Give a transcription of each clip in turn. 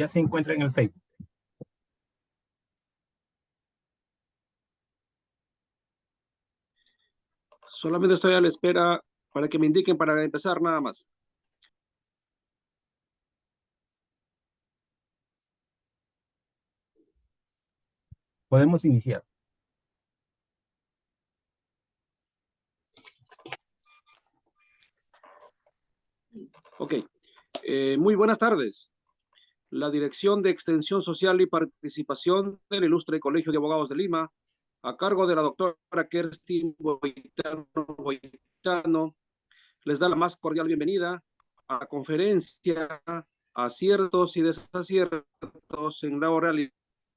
Ya se encuentra en el Facebook. Solamente estoy a la espera para que me indiquen para empezar nada más. Podemos iniciar. Ok. Muy buenas tardes. La Dirección de Extensión Social y Participación del Ilustre Colegio de Abogados de Lima, a cargo de la doctora Kerstin Boitano, les da la más cordial bienvenida a la conferencia Aciertos y Desaciertos en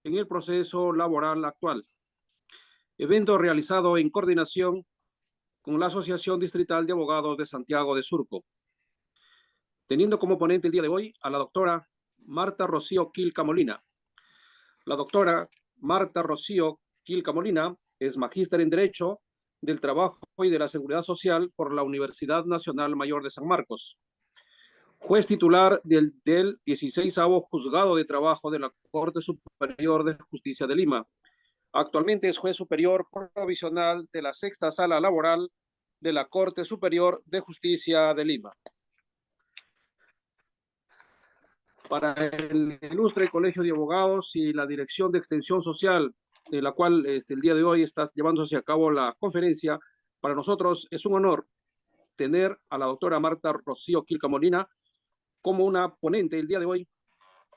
el proceso laboral actual. Evento realizado en coordinación con la Asociación Distrital de Abogados de Santiago de Surco, teniendo como ponente el día de hoy a la doctora Marta Rocío Quilca Molina. La doctora Marta Rocío Quilca Molina es magíster en Derecho del Trabajo y de la Seguridad Social por la Universidad Nacional Mayor de San Marcos. Juez titular del 16º Juzgado de Trabajo de la Corte Superior de Justicia de Lima. Actualmente es juez superior provisional de la Sexta Sala Laboral de la Corte Superior de Justicia de Lima. Para el ilustre Colegio de Abogados y la Dirección de Extensión Social, de la cual el día de hoy está llevándose a cabo la conferencia, para nosotros es un honor tener a la doctora Marta Rocío Quilca Molina como una ponente el día de hoy.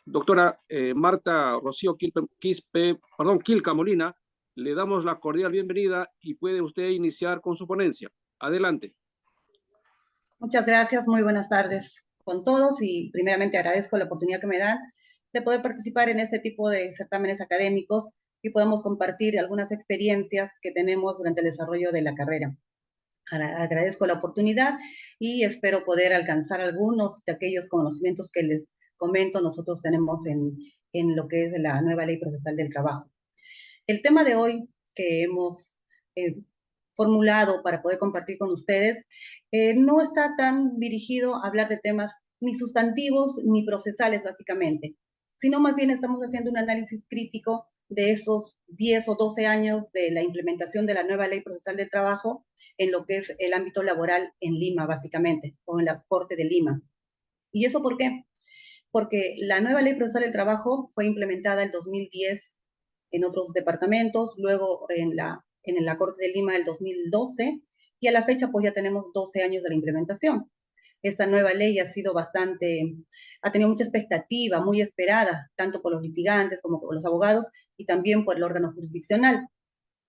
Doctora Marta Rocío Quilca Molina, le damos la cordial bienvenida y puede usted iniciar con su ponencia. Adelante. Muchas gracias, muy buenas tardes con todos y primeramente agradezco la oportunidad que me dan de poder participar en este tipo de certámenes académicos y podamos compartir algunas experiencias que tenemos durante el desarrollo de la carrera. Agradezco la oportunidad y espero poder alcanzar algunos de aquellos conocimientos que les comento nosotros tenemos en lo que es la nueva Ley Procesal del Trabajo. El tema de hoy que hemos formulado para poder compartir con ustedes, no está tan dirigido a hablar de temas ni sustantivos ni procesales básicamente, sino más bien estamos haciendo un análisis crítico de esos 10 o 12 años de la implementación de la nueva Ley Procesal del Trabajo en lo que es el ámbito laboral en Lima básicamente, o en la Corte de Lima. ¿Y eso por qué? Porque la nueva Ley Procesal del Trabajo fue implementada en 2010 en otros departamentos, luego en la Corte de Lima el 2012, y a la fecha pues ya tenemos 12 años de la implementación. Esta nueva ley ha tenido mucha expectativa, muy esperada, tanto por los litigantes como por los abogados y también por el órgano jurisdiccional.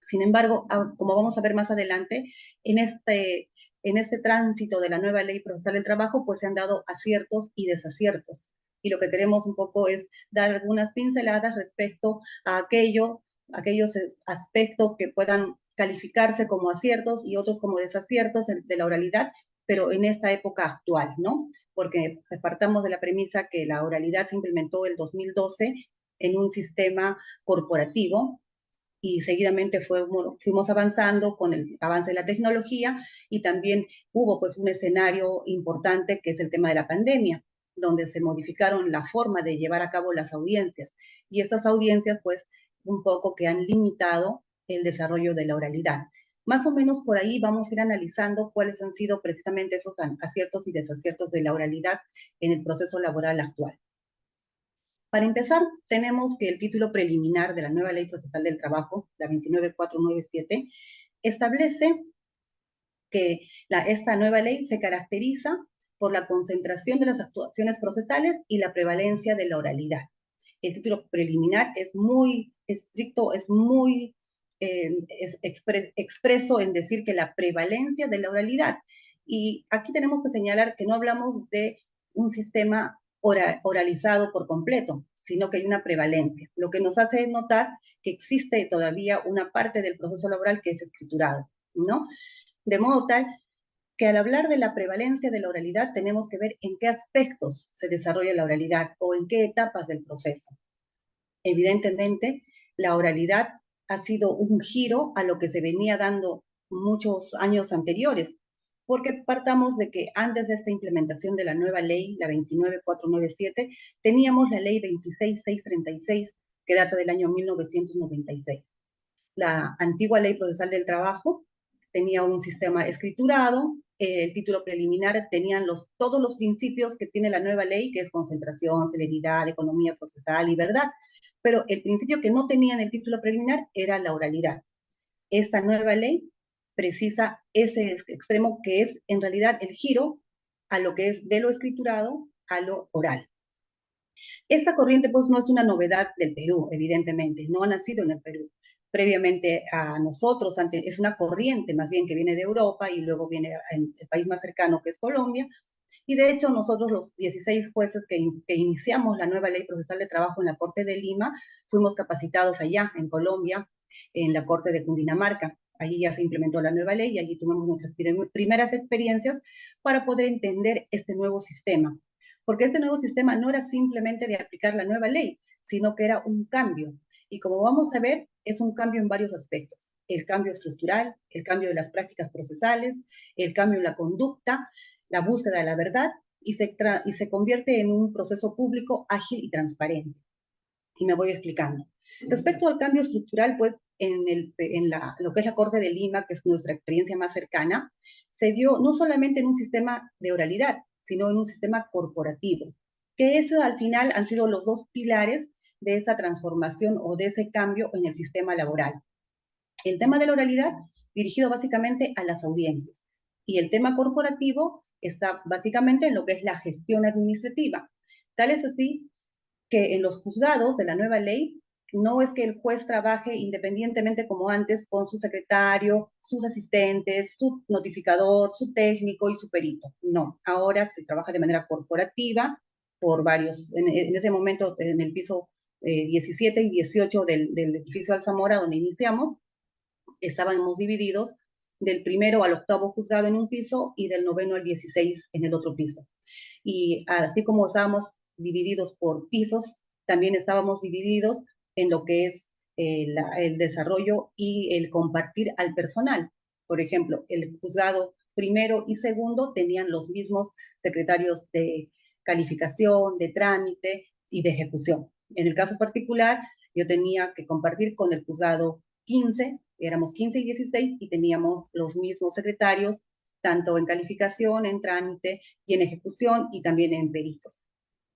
Sin embargo, como vamos a ver más adelante, en este tránsito de la nueva Ley Procesal del Trabajo, pues se han dado aciertos y desaciertos. Y lo que queremos un poco es dar algunas pinceladas respecto a aquellos aspectos que puedan calificarse como aciertos y otros como desaciertos de la oralidad, pero en esta época actual, ¿no? Porque partamos de la premisa que la oralidad se implementó el 2012 en un sistema corporativo y seguidamente fuimos avanzando con el avance de la tecnología y también hubo pues un escenario importante que es el tema de la pandemia, donde se modificaron la forma de llevar a cabo las audiencias y estas audiencias pues un poco que han limitado el desarrollo de la oralidad. Más o menos por ahí vamos a ir analizando cuáles han sido precisamente esos aciertos y desaciertos de la oralidad en el proceso laboral actual. Para empezar, tenemos que el título preliminar de la nueva Ley Procesal del Trabajo, la 29497, establece que esta nueva ley se caracteriza por la concentración de las actuaciones procesales y la prevalencia de la oralidad. El título preliminar es muy estricto, es muy expreso en decir que la prevalencia de la oralidad. Y aquí tenemos que señalar que no hablamos de un sistema oralizado por completo, sino que hay una prevalencia, lo que nos hace notar que existe todavía una parte del proceso laboral que es escriturado, ¿no? De modo tal que al hablar de la prevalencia de la oralidad tenemos que ver en qué aspectos se desarrolla la oralidad o en qué etapas del proceso. Evidentemente, la oralidad ha sido un giro a lo que se venía dando muchos años anteriores, porque partamos de que antes de esta implementación de la nueva ley, la 29497, teníamos la ley 26636, que data del año 1996. La antigua ley procesal del trabajo tenía un sistema escriturado, el título preliminar tenían todos los principios que tiene la nueva ley, que es concentración, celeridad, economía procesal y verdad, pero el principio que no tenía en el título preliminar era la oralidad. Esta nueva ley precisa ese extremo que es en realidad el giro a lo que es de lo escriturado a lo oral. Esa corriente pues no es una novedad del Perú, evidentemente, no ha nacido en el Perú. Previamente a nosotros, es una corriente más bien que viene de Europa y luego viene en el país más cercano que es Colombia. Y de hecho nosotros los 16 jueces que iniciamos la nueva ley procesal de trabajo en la Corte de Lima, fuimos capacitados allá en Colombia, en la Corte de Cundinamarca. Allí ya se implementó la nueva ley y allí tuvimos nuestras primeras experiencias para poder entender este nuevo sistema. Porque este nuevo sistema no era simplemente de aplicar la nueva ley, sino que era un cambio. Y como vamos a ver, es un cambio en varios aspectos. El cambio estructural, el cambio de las prácticas procesales, el cambio en la conducta, la búsqueda de la verdad, y se convierte en un proceso público ágil y transparente. Y me voy explicando. Respecto al cambio estructural, pues lo que es la Corte de Lima, que es nuestra experiencia más cercana, se dio no solamente en un sistema de oralidad, sino en un sistema corporativo, que eso al final han sido los dos pilares de esa transformación o de ese cambio en el sistema laboral. El tema de la oralidad dirigido básicamente a las audiencias y el tema corporativo está básicamente en lo que es la gestión administrativa. Tal es así que en los juzgados de la nueva ley no es que el juez trabaje independientemente como antes con su secretario, sus asistentes, su notificador, su técnico y su perito. No, ahora se trabaja de manera corporativa por varios, en ese momento en el piso 17 y 18 del edificio Alzamora, donde iniciamos, estábamos divididos del primero al octavo juzgado en un piso y del noveno al 16 en el otro piso. Y así como estábamos divididos por pisos, también estábamos divididos en lo que es el desarrollo y el compartir al personal. Por ejemplo, el juzgado primero y segundo tenían los mismos secretarios de calificación, de trámite y de ejecución. En el caso particular, yo tenía que compartir con el juzgado 15, éramos 15 y 16 y teníamos los mismos secretarios, tanto en calificación, en trámite y en ejecución y también en peritos.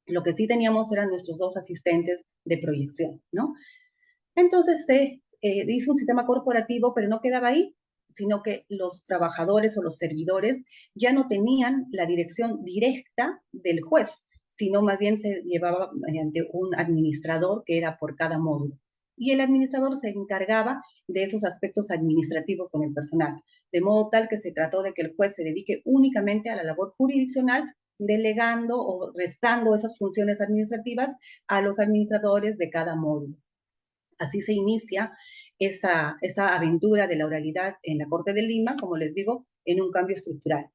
Lo que sí teníamos eran nuestros dos asistentes de proyección, ¿no? Entonces se hizo un sistema corporativo, pero no quedaba ahí, sino que los trabajadores o los servidores ya no tenían la dirección directa del juez, sino más bien se llevaba mediante un administrador que era por cada módulo. Y el administrador se encargaba de esos aspectos administrativos con el personal, de modo tal que se trató de que el juez se dedique únicamente a la labor jurisdiccional, delegando o restando esas funciones administrativas a los administradores de cada módulo. Así se inicia esa aventura de la oralidad en la Corte de Lima, como les digo, en un cambio estructural,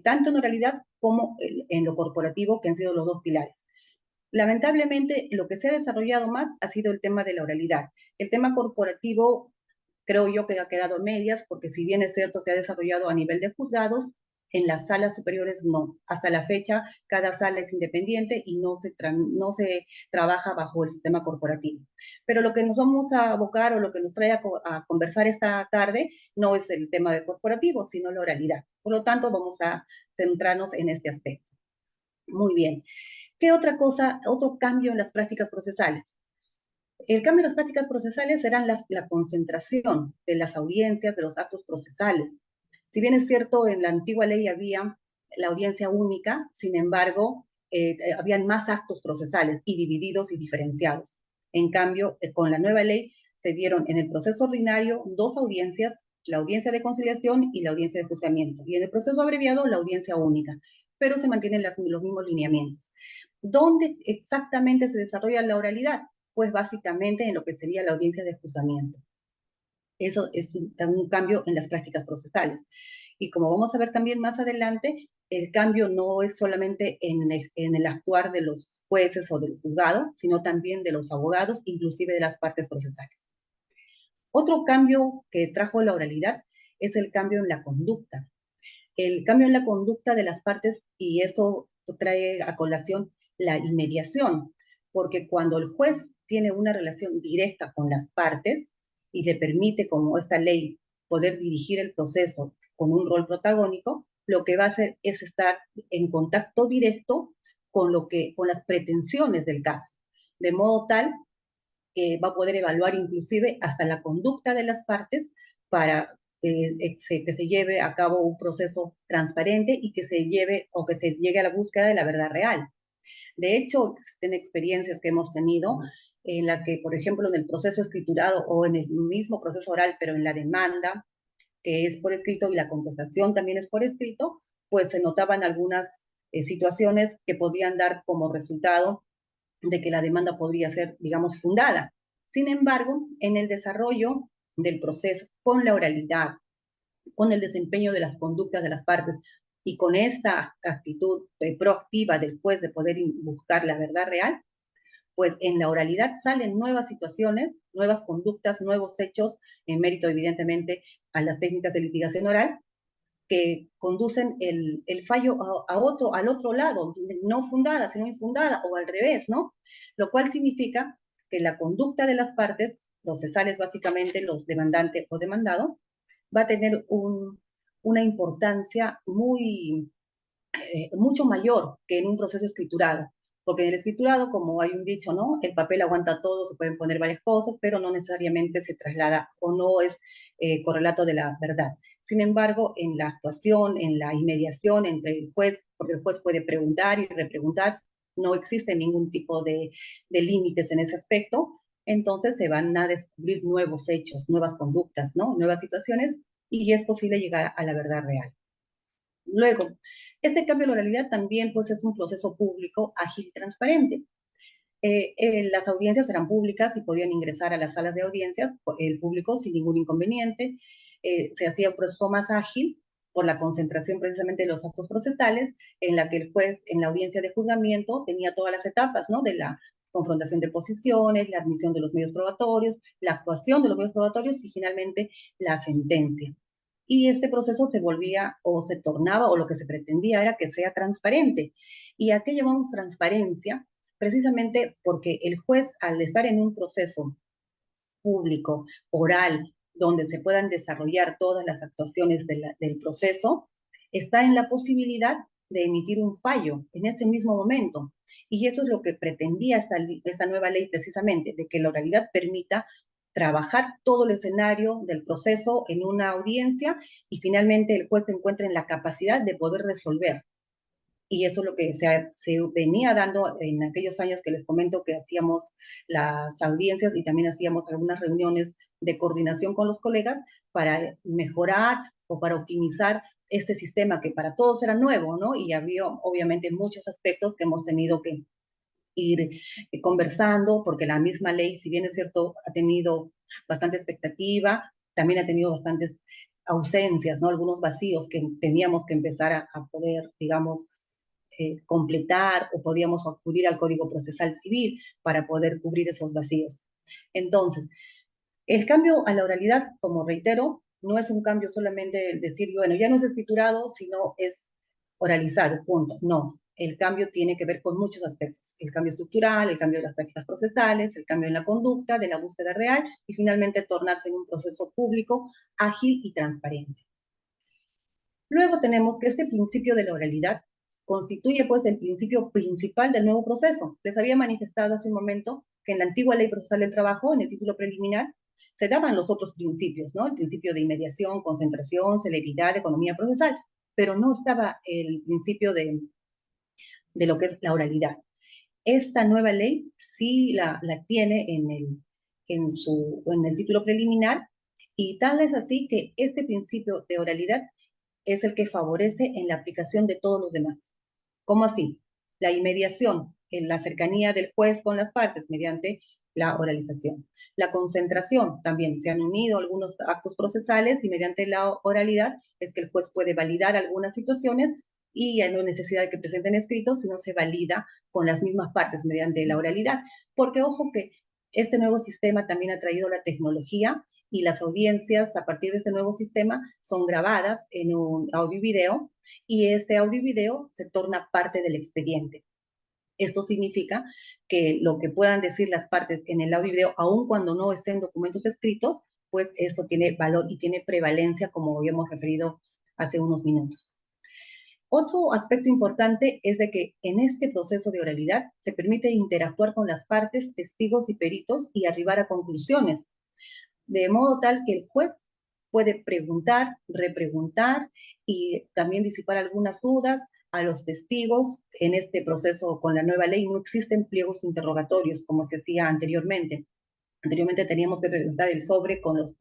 tanto en oralidad como en lo corporativo, que han sido los dos pilares. Lamentablemente, lo que se ha desarrollado más ha sido el tema de la oralidad. El tema corporativo, creo yo que ha quedado a medias, porque si bien es cierto, se ha desarrollado a nivel de juzgados, en las salas superiores no. Hasta la fecha, cada sala es independiente y no se trabaja bajo el sistema corporativo. Pero lo que nos vamos a abocar o lo que nos trae a conversar esta tarde no es el tema de corporativo, sino la oralidad. Por lo tanto, vamos a centrarnos en este aspecto. Muy bien. ¿Qué otra cosa, otro cambio en las prácticas procesales? El cambio en las prácticas procesales será la concentración de las audiencias, de los actos procesales. Si bien es cierto, en la antigua ley había la audiencia única, sin embargo, habían más actos procesales y divididos y diferenciados. En cambio, con la nueva ley se dieron en el proceso ordinario dos audiencias, la audiencia de conciliación y la audiencia de juzgamiento. Y en el proceso abreviado, la audiencia única, pero se mantienen los mismos lineamientos. ¿Dónde exactamente se desarrolla la oralidad? Pues básicamente en lo que sería la audiencia de juzgamiento. Eso es un cambio en las prácticas procesales. Y como vamos a ver también más adelante, el cambio no es solamente en el actuar de los jueces o del juzgado, sino también de los abogados, inclusive de las partes procesales. Otro cambio que trajo la oralidad es el cambio en la conducta. el cambio en la conducta de las partes, y esto trae a colación la inmediación, porque cuando el juez tiene una relación directa con las partes y le permite, como esta ley, poder dirigir el proceso con un rol protagónico, lo que va a hacer es estar en contacto directo con las pretensiones del caso, de modo tal que va a poder evaluar inclusive hasta la conducta de las partes para que se lleve a cabo un proceso transparente y que se llegue a la búsqueda de la verdad real. De hecho, existen experiencias que hemos tenido en la que, por ejemplo, en el proceso escriturado o en el mismo proceso oral, pero en la demanda, que es por escrito y la contestación también es por escrito, pues se notaban algunas situaciones que podían dar como resultado de que la demanda podría ser, digamos, fundada. Sin embargo, en el desarrollo del proceso, con la oralidad, con el desempeño de las conductas de las partes y con esta actitud proactiva del juez de poder buscar la verdad real, pues en la oralidad salen nuevas situaciones, nuevas conductas, nuevos hechos, en mérito evidentemente a las técnicas de litigación oral, que conducen el fallo al otro lado, no fundada, sino infundada, o al revés, ¿no? Lo cual significa que la conducta de las partes procesales, básicamente los demandante o demandado, va a tener una importancia mucho mayor que en un proceso escriturado. Porque en el escriturado, como hay un dicho, ¿no? El papel aguanta todo, se pueden poner varias cosas, pero no necesariamente se traslada o no es correlato de la verdad. Sin embargo, en la actuación, en la inmediación entre el juez, porque el juez puede preguntar y repreguntar, no existe ningún tipo de límites en ese aspecto, entonces se van a descubrir nuevos hechos, nuevas conductas, ¿no? Nuevas situaciones, y es posible llegar a la verdad real. Luego, este cambio de oralidad también pues, es un proceso público, ágil y transparente. Las audiencias eran públicas y podían ingresar a las salas de audiencias el público sin ningún inconveniente. Se hacía un proceso más ágil por la concentración precisamente de los actos procesales, en la que el juez en la audiencia de juzgamiento tenía todas las etapas, ¿no? De la confrontación de posiciones, la admisión de los medios probatorios, la actuación de los medios probatorios y finalmente la sentencia. Y este proceso se volvía o se tornaba, o lo que se pretendía era que sea transparente. ¿Y a qué llamamos transparencia? Precisamente porque el juez, al estar en un proceso público, oral, donde se puedan desarrollar todas las actuaciones del proceso, está en la posibilidad de emitir un fallo en ese mismo momento. Y eso es lo que pretendía esta nueva ley precisamente, de que la oralidad permita trabajar todo el escenario del proceso en una audiencia y finalmente el juez se encuentre en la capacidad de poder resolver. Y eso es lo que se venía dando en aquellos años que les comento que hacíamos las audiencias y también hacíamos algunas reuniones de coordinación con los colegas para mejorar o para optimizar este sistema que para todos era nuevo, ¿no? Y había obviamente muchos aspectos que hemos tenido que ir conversando, porque la misma ley, si bien es cierto, ha tenido bastante expectativa, también ha tenido bastantes ausencias, ¿no? Algunos vacíos que teníamos que empezar a poder, digamos, completar, o podíamos acudir al Código Procesal Civil para poder cubrir esos vacíos. Entonces, el cambio a la oralidad, como reitero, no es un cambio solamente el decir, bueno, ya no es escriturado, sino es oralizado, punto. No, el cambio tiene que ver con muchos aspectos. El cambio estructural, el cambio de las prácticas procesales, el cambio en la conducta, de la búsqueda real y finalmente tornarse en un proceso público, ágil y transparente. Luego tenemos que este principio de la oralidad constituye pues el principio principal del nuevo proceso. Les había manifestado hace un momento que en la antigua Ley Procesal del Trabajo, en el título preliminar, se daban los otros principios, ¿no? El principio de inmediación, concentración, celeridad, economía procesal, pero no estaba el principio de lo que es la oralidad. Esta nueva ley sí la tiene en el título preliminar, y tal es así que este principio de oralidad es el que favorece en la aplicación de todos los demás. ¿Cómo así? La inmediación, en la cercanía del juez con las partes mediante la oralización. La concentración, también se han unido algunos actos procesales y mediante la oralidad es que el juez puede validar algunas situaciones y ya no hay necesidad de que presenten escritos, sino se valida con las mismas partes mediante la oralidad. Porque ojo que este nuevo sistema también ha traído la tecnología y las audiencias a partir de este nuevo sistema son grabadas en un audio y video, y este audio y video se torna parte del expediente. Esto significa que lo que puedan decir las partes en el audio y video, aun cuando no estén documentos escritos, pues esto tiene valor y tiene prevalencia, como habíamos referido hace unos minutos. Otro aspecto importante es de que en este proceso de oralidad se permite interactuar con las partes, testigos y peritos y arribar a conclusiones, de modo tal que el juez puede preguntar, repreguntar y también disipar algunas dudas a los testigos. En este proceso, con la nueva ley, no existen pliegos interrogatorios como se hacía anteriormente. Anteriormente teníamos que presentar el sobre con el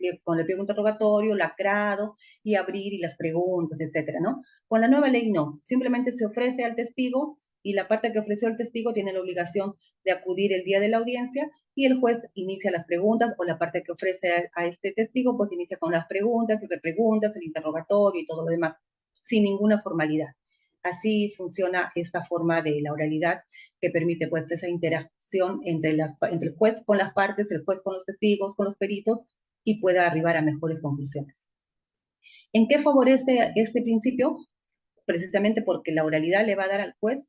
pliego interrogatorio, lacrado, y abrir y las preguntas, etcétera, ¿no? Con la nueva ley no. Simplemente se ofrece al testigo y la parte que ofreció el testigo tiene la obligación de acudir el día de la audiencia y el juez inicia las preguntas, o la parte que ofrece a este testigo pues inicia con las preguntas y repreguntas, el interrogatorio y todo lo demás, sin ninguna formalidad. Así funciona esta forma de la oralidad que permite pues esa interacción entre el juez con las partes, el juez con los testigos, con los peritos, y pueda arribar a mejores conclusiones. ¿En qué favorece este principio? Precisamente porque la oralidad le va a dar al juez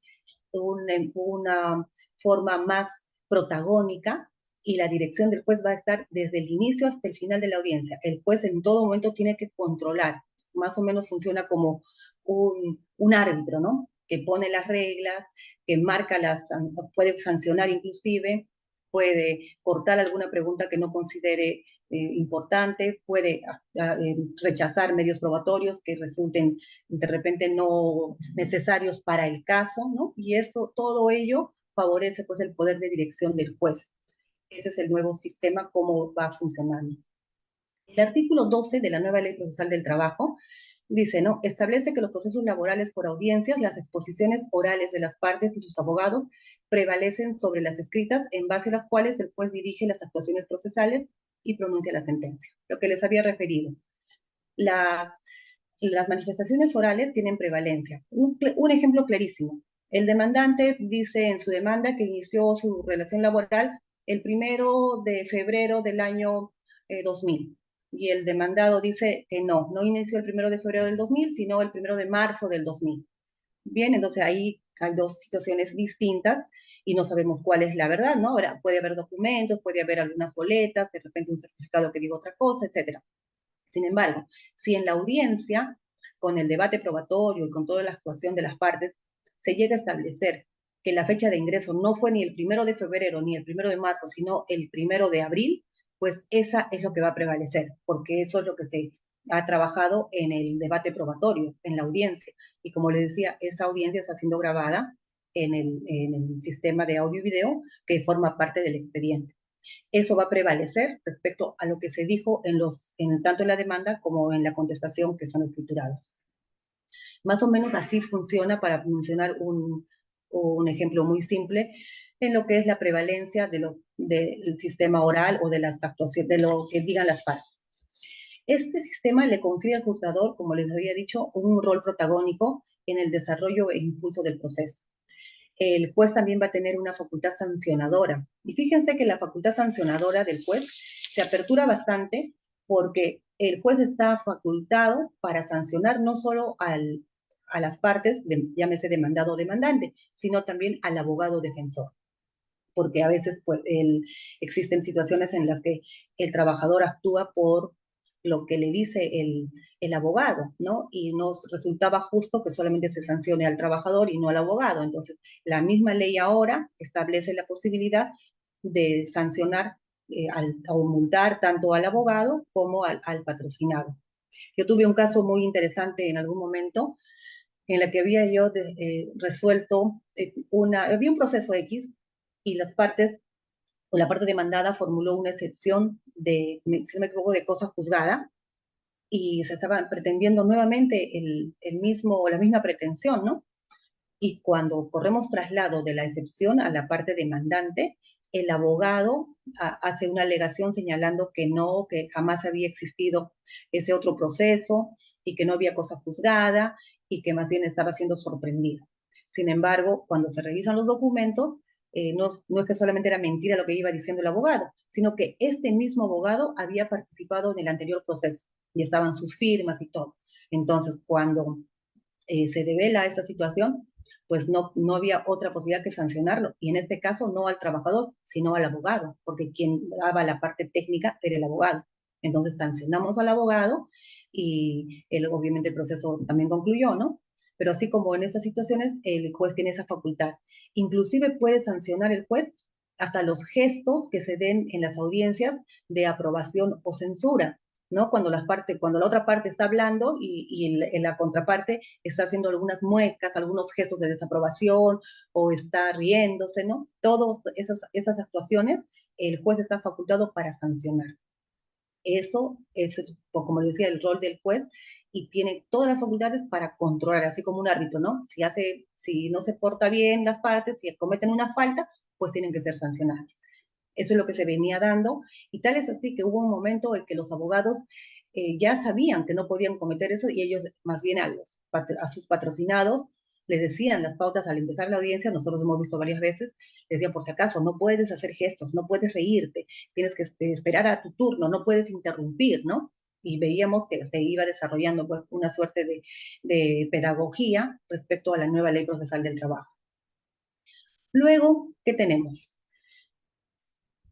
una forma más protagónica, y la dirección del juez va a estar desde el inicio hasta el final de la audiencia. El juez en todo momento tiene que controlar, más o menos funciona como un árbitro, ¿no? Que pone las reglas, que marca puede sancionar inclusive, puede cortar alguna pregunta que no considere importante, puede rechazar medios probatorios que resulten de repente no necesarios para el caso, ¿no? Y eso, todo ello favorece pues el poder de dirección del juez. Ese es el nuevo sistema, cómo va funcionando. El artículo 12 de la nueva Ley Procesal del Trabajo dice, ¿no? Establece que los procesos laborales por audiencias, las exposiciones orales de las partes y sus abogados prevalecen sobre las escritas, en base a las cuales el juez dirige las actuaciones procesales y pronuncia la sentencia. Lo que les había referido. Las manifestaciones orales tienen prevalencia. Un ejemplo clarísimo. El demandante dice en su demanda que inició su relación laboral el 1 de febrero del año 2000. Y el demandado dice que no inició el 1 de febrero del 2000, sino el 1 de marzo del 2000. Bien, entonces ahí hay dos situaciones distintas y no sabemos cuál es la verdad, ¿no? Ahora, puede haber documentos, puede haber algunas boletas, de repente un certificado que diga otra cosa, etcétera. Sin embargo, si en la audiencia, con el debate probatorio y con toda la actuación de las partes, se llega a establecer que la fecha de ingreso no fue ni el 1 de febrero ni el 1 de marzo, sino el 1 de abril, pues esa es lo que va a prevalecer, porque eso es lo que se ha trabajado en el debate probatorio, en la audiencia. Y como les decía, esa audiencia está siendo grabada en el sistema de audio y video que forma parte del expediente. Eso va a prevalecer respecto a lo que se dijo tanto en la demanda como en la contestación, que son escriturados. Más o menos así funciona, para mencionar un ejemplo muy simple, en lo que es la prevalencia del sistema oral o de las actuaciones, de lo que digan las partes. Este sistema le confiere al juzgador, como les había dicho, un rol protagónico en el desarrollo e impulso del proceso. El juez también va a tener una facultad sancionadora. Y fíjense que la facultad sancionadora del juez se apertura bastante, porque el juez está facultado para sancionar no solo a las partes, llámese demandado o demandante, sino también al abogado defensor. Porque a veces pues, existen situaciones en las que el trabajador actúa por lo que le dice el abogado, ¿no? Y nos resultaba justo que solamente se sancione al trabajador y no al abogado. Entonces, la misma ley ahora establece la posibilidad de sancionar o multar tanto al abogado como al patrocinado. Yo tuve un caso muy interesante en algún momento en la que había yo resuelto había un proceso X, y las partes, o la parte demandada, formuló una excepción si no me equivoco, de cosa juzgada, y se estaba pretendiendo nuevamente la misma pretensión, ¿no? Y cuando corremos traslado de la excepción a la parte demandante, el abogado hace una alegación señalando que no, que jamás había existido ese otro proceso y que no había cosa juzgada y que más bien estaba siendo sorprendido. Sin embargo, cuando se revisan los documentos, no es que solamente era mentira lo que iba diciendo el abogado, sino que este mismo abogado había participado en el anterior proceso y estaban sus firmas y todo. Entonces, cuando se devela esta situación, pues no había otra posibilidad que sancionarlo. Y en este caso no al trabajador, sino al abogado, porque quien daba la parte técnica era el abogado. Entonces sancionamos al abogado y obviamente el proceso también concluyó, ¿no? Pero así como en estas situaciones, el juez tiene esa facultad. Inclusive puede sancionar el juez hasta los gestos que se den en las audiencias de aprobación o censura, ¿no? Cuando la otra parte está hablando en la contraparte está haciendo algunas muecas, algunos gestos de desaprobación o está riéndose, ¿no? Todas esas actuaciones, el juez está facultado para sancionar. Eso es, como decía, el rol del juez y tiene todas las facultades para controlar, así como un árbitro, ¿no? Si no se porta bien las partes, si cometen una falta, pues tienen que ser sancionadas. Eso es lo que se venía dando y tal es así que hubo un momento en que los abogados ya sabían que no podían cometer eso y ellos más bien a sus patrocinados les decían las pautas al empezar la audiencia, nosotros hemos visto varias veces, les decían por si acaso, no puedes hacer gestos, no puedes reírte, tienes que esperar a tu turno, no puedes interrumpir, ¿no? Y veíamos que se iba desarrollando pues, una suerte de pedagogía respecto a la nueva ley procesal del trabajo. Luego, ¿qué tenemos?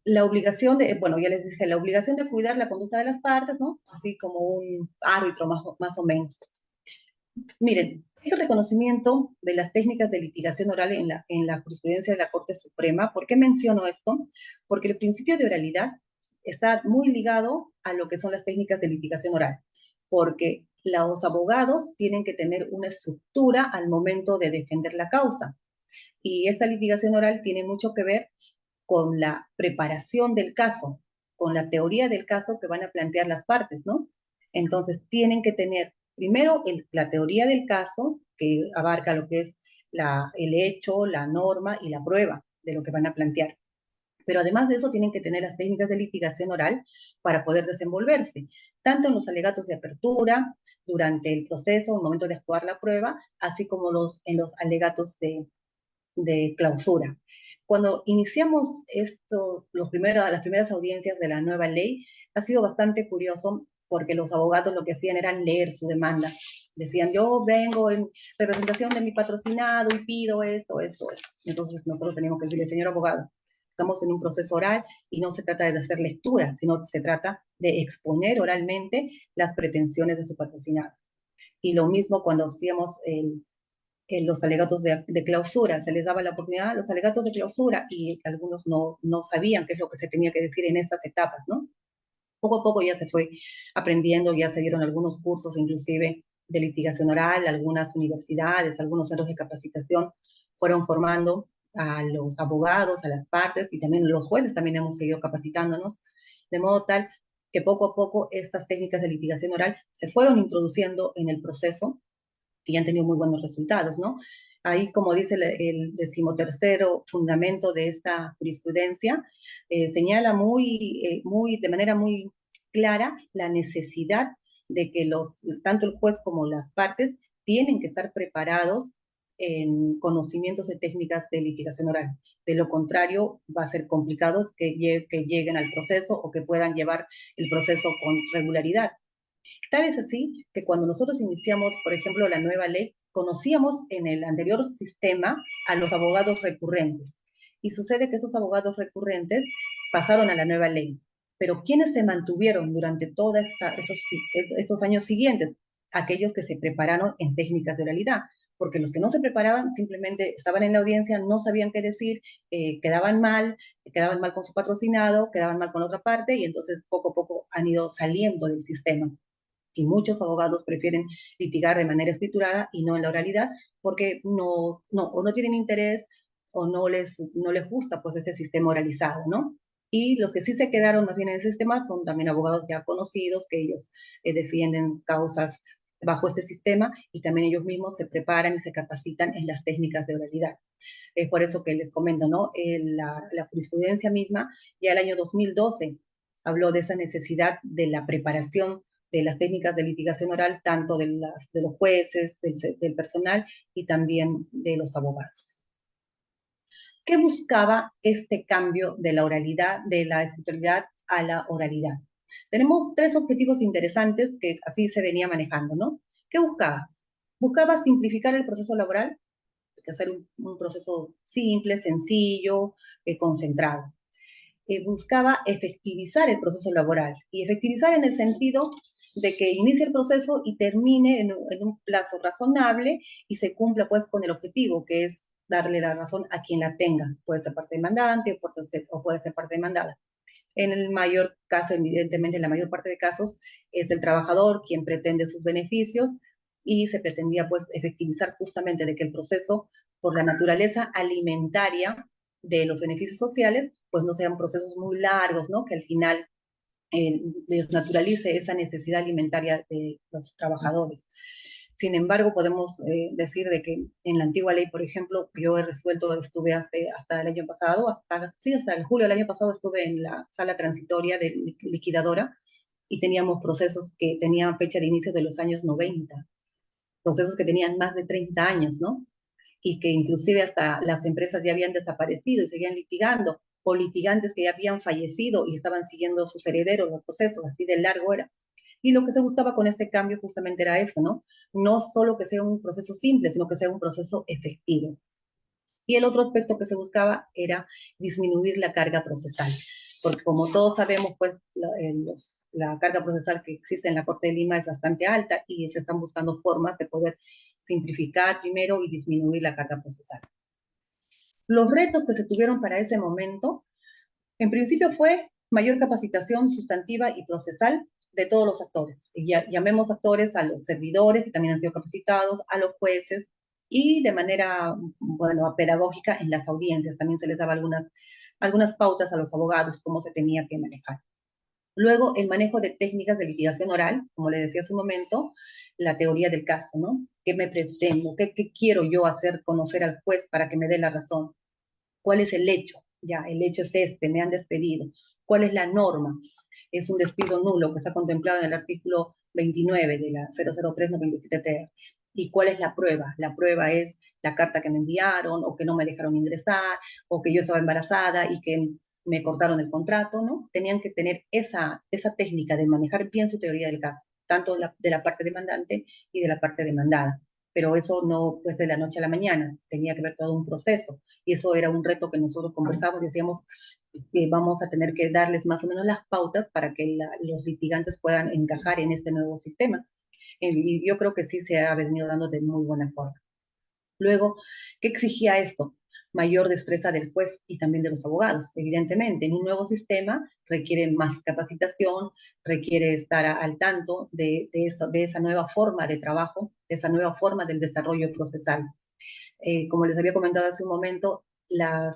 La obligación bueno, ya les dije, la obligación de cuidar la conducta de las partes, ¿no? Así como un árbitro más o menos. Miren, ese reconocimiento de las técnicas de litigación oral en la jurisprudencia de la Corte Suprema, ¿por qué menciono esto? Porque el principio de oralidad está muy ligado a lo que son las técnicas de litigación oral, porque los abogados tienen que tener una estructura al momento de defender la causa. Y esta litigación oral tiene mucho que ver con la preparación del caso, con la teoría del caso que van a plantear las partes, ¿no? Entonces, tienen que tener primero la teoría del caso, que abarca lo que es el hecho, la norma y la prueba de lo que van a plantear. Pero además de eso, tienen que tener las técnicas de litigación oral para poder desenvolverse, tanto en los alegatos de apertura, durante el proceso, en el momento de actuar la prueba, así como en los alegatos de clausura. Cuando iniciamos las primeras audiencias de la nueva ley, ha sido bastante curioso porque los abogados lo que hacían era leer su demanda. Decían, yo vengo en representación de mi patrocinado y pido esto, esto, esto. Entonces nosotros teníamos que decirle, señor abogado, estamos en un proceso oral y no se trata de hacer lectura, sino se trata de exponer oralmente las pretensiones de su patrocinado. Y lo mismo cuando hacíamos los alegatos de clausura, se les daba la oportunidad a los alegatos de clausura y algunos no sabían qué es lo que se tenía que decir en estas etapas, ¿no? Poco a poco ya se fue aprendiendo, ya se dieron algunos cursos inclusive de litigación oral, algunas universidades, algunos centros de capacitación fueron formando a los abogados, a las partes y también los jueces también hemos seguido capacitándonos, de modo tal que poco a poco estas técnicas de litigación oral se fueron introduciendo en el proceso y han tenido muy buenos resultados, ¿no? Ahí, como dice el 13º fundamento de esta jurisprudencia, señala de manera muy clara la necesidad de que tanto el juez como las partes tienen que estar preparados en conocimientos de técnicas de litigación oral. De lo contrario, va a ser complicado que lleguen al proceso o que puedan llevar el proceso con regularidad. Tal es así que cuando nosotros iniciamos, por ejemplo, la nueva ley, conocíamos en el anterior sistema a los abogados recurrentes. Y sucede que esos abogados recurrentes pasaron a la nueva ley. Pero ¿quiénes se mantuvieron durante todos estos años siguientes? Aquellos que se prepararon en técnicas de oralidad. Porque los que no se preparaban simplemente estaban en la audiencia, no sabían qué decir, quedaban mal con su patrocinado, quedaban mal con otra parte y entonces poco a poco han ido saliendo del sistema. Y muchos abogados prefieren litigar de manera escriturada y no en la oralidad porque o no tienen interés o no les gusta pues este sistema oralizado, ¿no? Y los que sí se quedaron más bien en el sistema son también abogados ya conocidos que ellos defienden causas bajo este sistema y también ellos mismos se preparan y se capacitan en las técnicas de oralidad. Es por eso que les comento, ¿no? La jurisprudencia misma ya el año 2012 habló de esa necesidad de la preparación de las técnicas de litigación oral, tanto de los jueces, del personal y también de los abogados. ¿Qué buscaba este cambio de la oralidad, de la escritualidad a la oralidad? Tenemos tres objetivos interesantes que así se venía manejando, ¿no? ¿Qué buscaba? Buscaba simplificar el proceso laboral, hacer un proceso simple, sencillo, concentrado. Buscaba efectivizar el proceso laboral, y efectivizar en el sentido de que inicie el proceso y termine en un plazo razonable y se cumpla pues con el objetivo, que es darle la razón a quien la tenga. Puede ser parte demandante o puede ser parte demandada. En el mayor caso, evidentemente, en la mayor parte de casos, es el trabajador quien pretende sus beneficios, y se pretendía pues efectivizar justamente de que el proceso, por la naturaleza alimentaria de los beneficios sociales, pues no sean procesos muy largos, ¿no? Que al final desnaturalice esa necesidad alimentaria de los trabajadores. Sin embargo, podemos decir de que en la antigua ley, por ejemplo, yo he resuelto, estuve hasta el año pasado, hasta el julio del año pasado estuve en la sala transitoria de liquidadora, y teníamos procesos que tenían fecha de inicio de los años 90, procesos que tenían más de 30 años, ¿no? Y que inclusive hasta las empresas ya habían desaparecido y seguían litigando, o litigantes que ya habían fallecido y estaban siguiendo sus herederos los procesos, así de largo era. Y lo que se buscaba con este cambio justamente era eso, ¿no? No solo que sea un proceso simple, sino que sea un proceso efectivo. Y el otro aspecto que se buscaba era disminuir la carga procesal, porque como todos sabemos, pues la carga procesal que existe en la Corte de Lima es bastante alta, y se están buscando formas de poder simplificar primero y disminuir la carga procesal. Los retos que se tuvieron para ese momento, en principio, fue mayor capacitación sustantiva y procesal de todos los actores. Llamemos actores a los servidores, que también han sido capacitados, a los jueces, y de manera, bueno, pedagógica en las audiencias. También se les daba algunas pautas a los abogados, cómo se tenía que manejar. Luego, el manejo de técnicas de litigación oral, como le decía hace un momento, la teoría del caso, ¿no? ¿Qué me pretendo? ¿Qué quiero yo hacer conocer al juez para que me dé la razón? ¿Cuál es el hecho? Ya, el hecho es este, me han despedido. ¿Cuál es la norma? Es un despido nulo que está contemplado en el artículo 29 de la 003/97-TR. ¿Y cuál es la prueba? La prueba es la carta que me enviaron, o que no me dejaron ingresar, o que yo estaba embarazada y que me cortaron el contrato, ¿no? Tenían que tener esa técnica de manejar bien su teoría del caso, tanto de la parte demandante y de la parte demandada. Pero eso no, pues, de la noche a la mañana, tenía que ver todo un proceso, y eso era un reto que nosotros conversamos y decíamos que vamos a tener que darles más o menos las pautas para que los litigantes puedan encajar en este nuevo sistema. Y yo creo que sí se ha venido dando de muy buena forma. Luego, ¿qué exigía esto? Mayor destreza del juez y también de los abogados. Evidentemente, en un nuevo sistema requiere más capacitación, requiere estar al tanto de esa nueva forma de trabajo, de esa nueva forma del desarrollo procesal. Como les había comentado hace un momento, la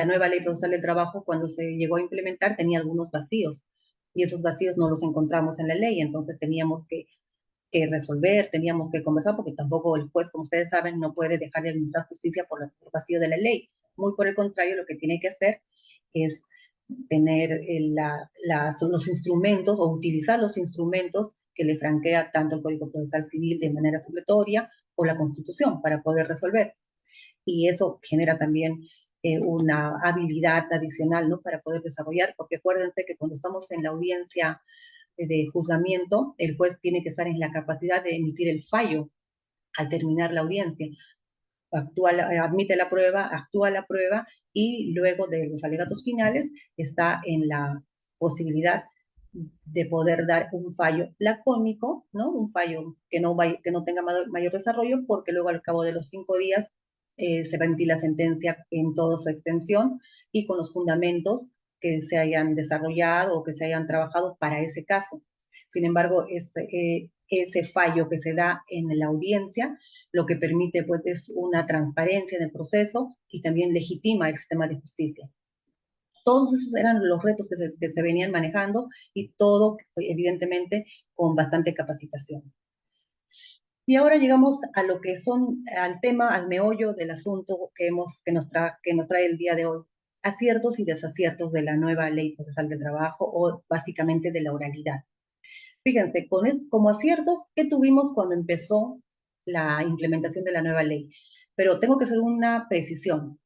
nueva ley procesal del trabajo, cuando se llegó a implementar, tenía algunos vacíos, y esos vacíos no los encontramos en la ley. Entonces teníamos que resolver, teníamos que conversar, porque tampoco el juez, como ustedes saben, no puede dejar de administrar justicia por el vacío de la ley. Muy por el contrario, lo que tiene que hacer es tener los instrumentos, o utilizar los instrumentos que le franquea tanto el Código Procesal Civil de manera supletoria, o la Constitución, para poder resolver. Y eso genera también una habilidad adicional, ¿no? Para poder desarrollar, porque acuérdense que cuando estamos en la audiencia de juzgamiento, el juez tiene que estar en la capacidad de emitir el fallo al terminar la audiencia. Admite la prueba, actúa la prueba, y luego de los alegatos finales está en la posibilidad de poder dar un fallo lacónico, ¿no? Un fallo que no tenga mayor desarrollo, porque luego al cabo de los 5 días se va a emitir la sentencia en toda su extensión, y con los fundamentos que se hayan desarrollado o que se hayan trabajado para ese caso. Sin embargo, ese fallo que se da en la audiencia lo que permite, pues, es una transparencia en el proceso, y también legitima el sistema de justicia. Todos esos eran los retos que se venían manejando, y todo, evidentemente, con bastante capacitación. Y ahora llegamos a lo que al tema, al meollo del asunto que nos trae el día de hoy: aciertos y desaciertos de la nueva Ley Procesal del Trabajo, o básicamente de la oralidad. Fíjense, como aciertos, ¿qué tuvimos cuando empezó la implementación de la nueva ley? Pero tengo que hacer una precisión.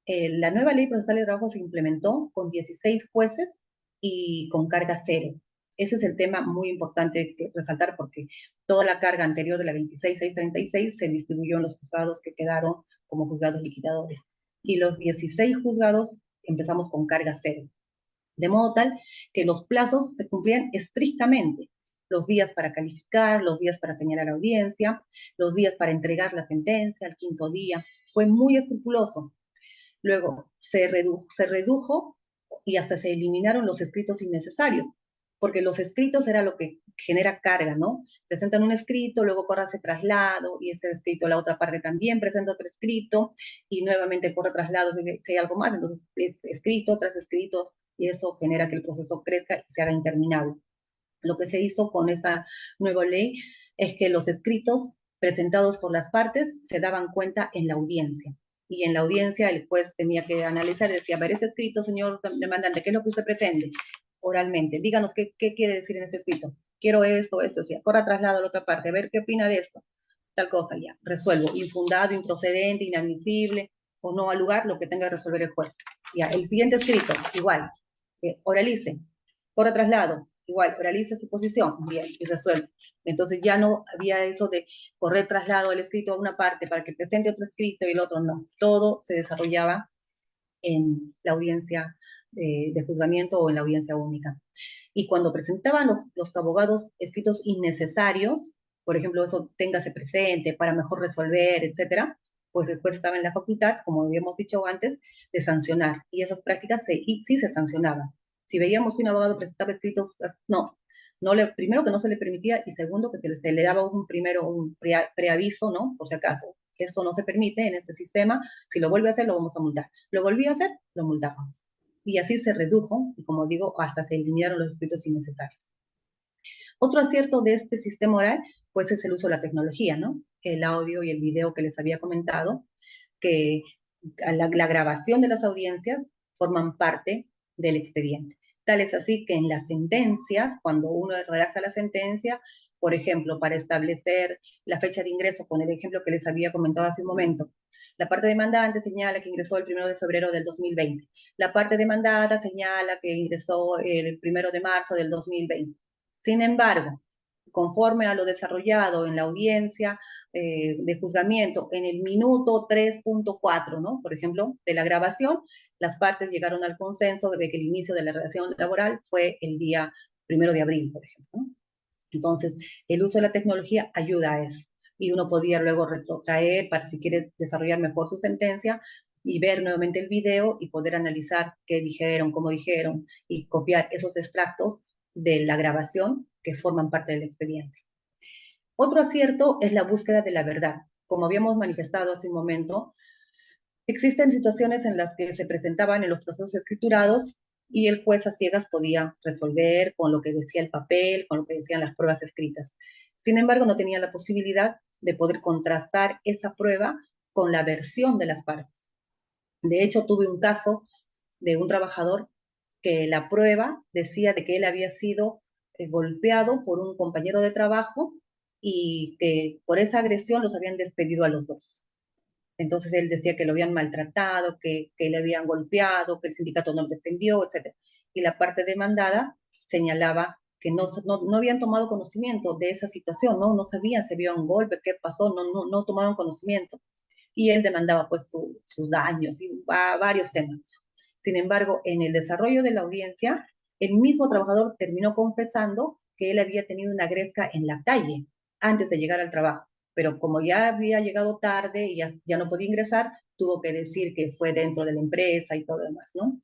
La nueva ley procesal de trabajo se implementó con 16 jueces y con carga cero. Ese es el tema muy importante que resaltar porque toda la carga anterior de la 26.636 se distribuyó en los juzgados que quedaron como juzgados liquidadores. Y los 16 juzgados empezamos con carga cero. De modo tal que los plazos se cumplían estrictamente. Los días para calificar, los días para señalar audiencia, los días para entregar la sentencia, el quinto día. Fue muy escrupuloso. Luego se redujo y hasta se eliminaron los escritos innecesarios, porque los escritos era lo que genera carga, ¿no? Presentan un escrito, luego corre ese traslado, y ese escrito, la otra parte también presenta otro escrito, y nuevamente corre traslado si hay algo más, entonces escrito tras escrito, y eso genera que el proceso crezca y se haga interminable. Lo que se hizo con esta nueva ley es que los escritos presentados por las partes se daban cuenta en la audiencia. Y en la audiencia el juez tenía que analizar y decía, a ver, ese escrito, señor demandante, ¿qué es lo que usted pretende? Oralmente, díganos qué quiere decir en ese escrito. Quiero esto, ya, corra traslado a la otra parte, a ver qué opina de esto. Tal cosa, ya, resuelvo. Infundado, improcedente, inadmisible, o no al lugar, lo que tenga que resolver el juez. Ya, el siguiente escrito, igual, oralice, corra traslado, igual, oraliza su posición, bien, y resuelve. Entonces ya no había eso de correr traslado al escrito a una parte para que presente otro escrito y el otro no. Todo se desarrollaba en la audiencia de juzgamiento o en la audiencia única. Y cuando presentaban los abogados escritos innecesarios, por ejemplo, eso téngase presente para mejor resolver, etcétera, pues el juez estaba en la facultad, como habíamos dicho antes, de sancionar. Y esas prácticas sí se sancionaban. Si veíamos que un abogado presentaba escritos, primero que no se le permitía y segundo que se le daba un preaviso, ¿no? Por si acaso. Esto no se permite en este sistema. Si lo vuelve a hacer, lo vamos a multar. Lo volví a hacer, lo multábamos. Y así se redujo, y como digo, hasta se eliminaron los escritos innecesarios. Otro acierto de este sistema oral, pues es el uso de la tecnología, ¿no? El audio y el video que les había comentado, que la grabación de las audiencias forman parte del expediente. Tal es así que en las sentencias, cuando uno redacta la sentencia, por ejemplo, para establecer la fecha de ingreso, con el ejemplo que les había comentado hace un momento, la parte demandante señala que ingresó el 1 de febrero del 2020. La parte demandada señala que ingresó el 1 de marzo del 2020. Sin embargo, conforme a lo desarrollado en la audiencia de juzgamiento, en el minuto 3.4, ¿no? Por ejemplo, de la grabación, las partes llegaron al consenso de que el inicio de la relación laboral fue el día 1 de abril, por ejemplo, ¿no? Entonces, el uso de la tecnología ayuda a eso. Y uno podía luego retrotraer para si quiere desarrollar mejor su sentencia y ver nuevamente el video y poder analizar qué dijeron, cómo dijeron y copiar esos extractos de la grabación que forman parte del expediente. Otro acierto es la búsqueda de la verdad. Como habíamos manifestado hace un momento, existen situaciones en las que se presentaban en los procesos escriturados y el juez a ciegas podía resolver con lo que decía el papel, con lo que decían las pruebas escritas. Sin embargo, no tenía la posibilidad de poder contrastar esa prueba con la versión de las partes. De hecho, tuve un caso de un trabajador que la prueba decía de que él había sido golpeado por un compañero de trabajo y que por esa agresión los habían despedido a los dos. Entonces él decía que lo habían maltratado, que le habían golpeado, que el sindicato no lo defendió, etc. Y la parte demandada señalaba que no habían tomado conocimiento de esa situación, no sabían si había un golpe, qué pasó, no tomaron conocimiento. Y él demandaba pues sus daños y varios temas. Sin embargo, en el desarrollo de la audiencia, el mismo trabajador terminó confesando que él había tenido una gresca en la calle antes de llegar al trabajo, pero como ya había llegado tarde y ya no podía ingresar, tuvo que decir que fue dentro de la empresa y todo lo demás, ¿no?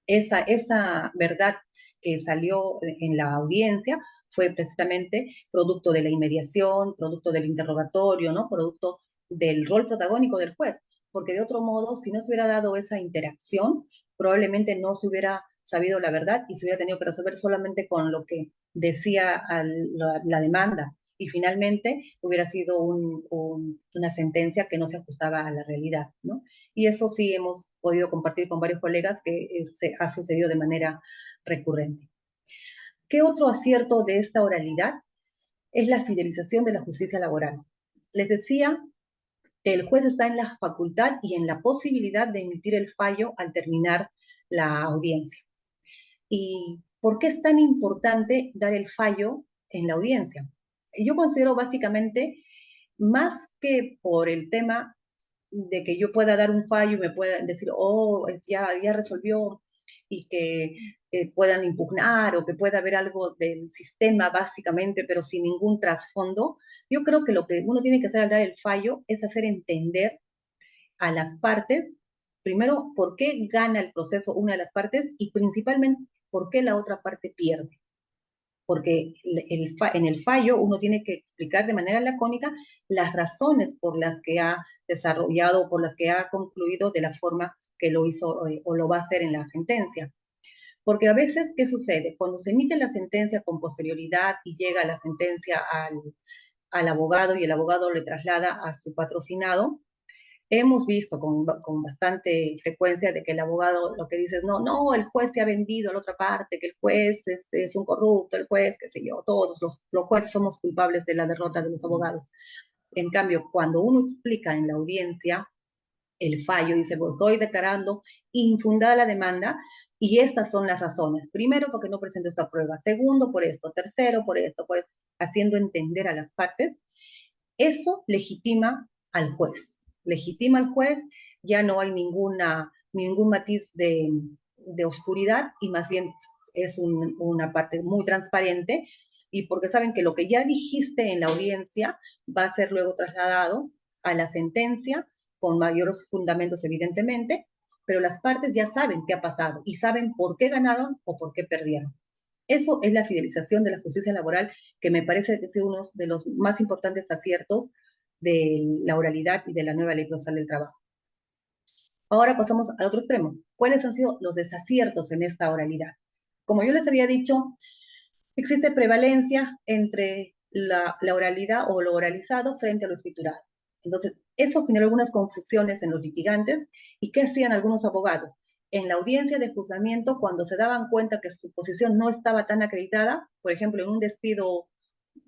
Esa verdad que salió en la audiencia fue precisamente producto de la inmediación, producto del interrogatorio, ¿no? Producto del rol protagónico del juez, porque de otro modo, si no se hubiera dado esa interacción, probablemente no se hubiera sabido la verdad y se hubiera tenido que resolver solamente con lo que decía la demanda. Y finalmente hubiera sido una sentencia que no se ajustaba a la realidad, ¿no? Y eso sí hemos podido compartir con varios colegas que ha sucedido de manera recurrente. ¿Qué otro acierto de esta oralidad? Es la fidelización de la justicia laboral. Les decía el juez está en la facultad y en la posibilidad de emitir el fallo al terminar la audiencia. ¿Y por qué es tan importante dar el fallo en la audiencia? Yo considero básicamente, más que por el tema de que yo pueda dar un fallo y me puedan decir, oh, ya resolvió, y que puedan impugnar o que pueda haber algo del sistema básicamente, pero sin ningún trasfondo, yo creo que lo que uno tiene que hacer al dar el fallo es hacer entender a las partes, primero, por qué gana el proceso una de las partes y principalmente por qué la otra parte pierde. Porque en el fallo uno tiene que explicar de manera lacónica las razones por las que ha desarrollado, por las que ha concluido de la forma que lo hizo o lo va a hacer en la sentencia. Porque a veces, ¿qué sucede? Cuando se emite la sentencia con posterioridad y llega la sentencia al abogado y el abogado le traslada a su patrocinado, hemos visto con bastante frecuencia de que el abogado lo que dice es, no, el juez se ha vendido a la otra parte, que el juez es un corrupto, el juez, qué sé yo, todos los jueces somos culpables de la derrota de los abogados. En cambio, cuando uno explica en la audiencia el fallo, dice, pues estoy declarando infundada la demanda y estas son las razones. Primero, porque no presento esta prueba. Segundo, por esto. Tercero, por esto, haciendo entender a las partes. Eso legitima al juez. Legitima al juez, ya no hay ningún matiz de oscuridad y más bien es una parte muy transparente, y porque saben que lo que ya dijiste en la audiencia va a ser luego trasladado a la sentencia con mayores fundamentos evidentemente, pero las partes ya saben qué ha pasado y saben por qué ganaron o por qué perdieron. Eso es la fidelización de la justicia laboral, que me parece que es uno de los más importantes aciertos de la oralidad y de la nueva ley procesal del trabajo. Ahora pasamos al otro extremo. ¿Cuáles han sido los desaciertos en esta oralidad? Como yo les había dicho, existe prevalencia entre la oralidad o lo oralizado frente a lo escriturado. Entonces, eso generó algunas confusiones en los litigantes. ¿Y qué hacían algunos abogados? En la audiencia de juzgamiento, cuando se daban cuenta que su posición no estaba tan acreditada, por ejemplo, en un despido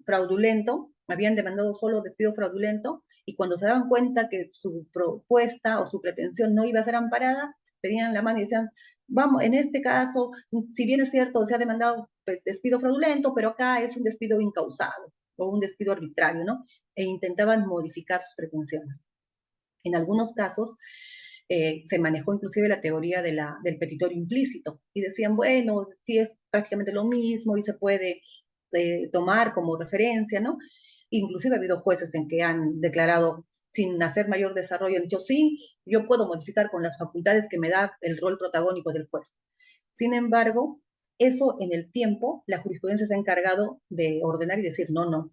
fraudulento, habían demandado solo despido fraudulento, y cuando se daban cuenta que su propuesta o su pretensión no iba a ser amparada, pedían la mano y decían, vamos, en este caso, si bien es cierto, se ha demandado despido fraudulento, pero acá es un despido incausado o un despido arbitrario, ¿no? E intentaban modificar sus pretensiones. En algunos casos, se manejó inclusive la teoría del petitorio implícito, y decían, bueno, sí es prácticamente lo mismo y se puede tomar como referencia, ¿no? Inclusive ha habido jueces en que han declarado, sin hacer mayor desarrollo, han dicho, sí, yo puedo modificar con las facultades que me da el rol protagónico del juez. Sin embargo, eso en el tiempo, la jurisprudencia se ha encargado de ordenar y decir, no,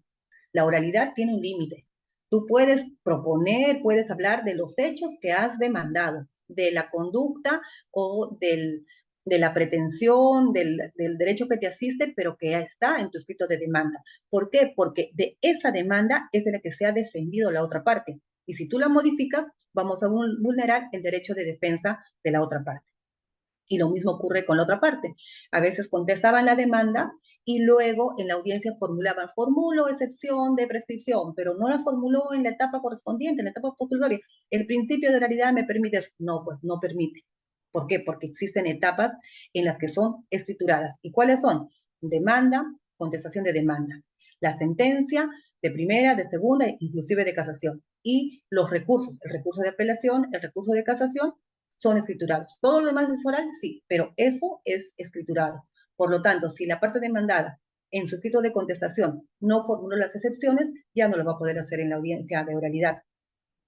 la oralidad tiene un límite. Tú puedes proponer, puedes hablar de los hechos que has demandado, de la conducta o de la pretensión, del derecho que te asiste, pero que está en tu escrito de demanda. ¿Por qué? Porque de esa demanda es de la que se ha defendido la otra parte. Y si tú la modificas, vamos a vulnerar el derecho de defensa de la otra parte. Y lo mismo ocurre con la otra parte. A veces contestaban la demanda y luego en la audiencia formulaban, formulo excepción de prescripción, pero no la formuló en la etapa correspondiente, en la etapa posterioria. El principio de oralidad me permite eso. No, pues no permite. ¿Por qué? Porque existen etapas en las que son escrituradas. ¿Y cuáles son? Demanda, contestación de demanda. La sentencia de primera, de segunda, inclusive de casación. Y los recursos, el recurso de apelación, el recurso de casación, son escriturados. Todo lo demás es oral, sí, pero eso es escriturado. Por lo tanto, si la parte demandada en su escrito de contestación no formuló las excepciones, ya no lo va a poder hacer en la audiencia de oralidad.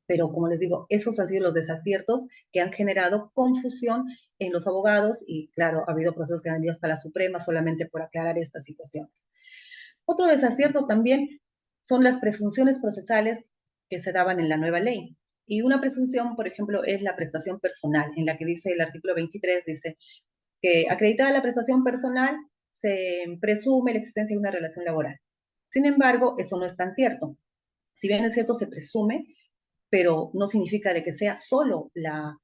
Pero como les digo, esos han sido los desaciertos que han generado confusión en los abogados, y claro, ha habido procesos que han ido hasta la Suprema solamente por aclarar estas situaciones. Otro desacierto también son las presunciones procesales que se daban en la nueva ley. Y una presunción, por ejemplo, es la prestación personal, en la que dice el artículo 23, dice que acreditada la prestación personal, se presume la existencia de una relación laboral. Sin embargo, eso no es tan cierto. Si bien es cierto, se presume, pero no significa de que sea solo la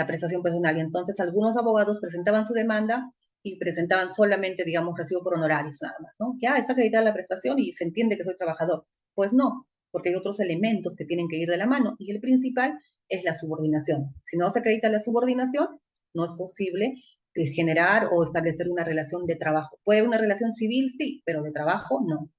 prestación personal. Y entonces algunos abogados presentaban su demanda y presentaban solamente, digamos, recibo por honorarios nada más, ¿no? Que está acreditada la prestación y se entiende que soy trabajador. Pues no, porque hay otros elementos que tienen que ir de la mano, y el principal es la subordinación. Si no se acredita la subordinación, no es posible generar o establecer una relación de trabajo. Puede haber una relación civil, sí, pero de trabajo, no.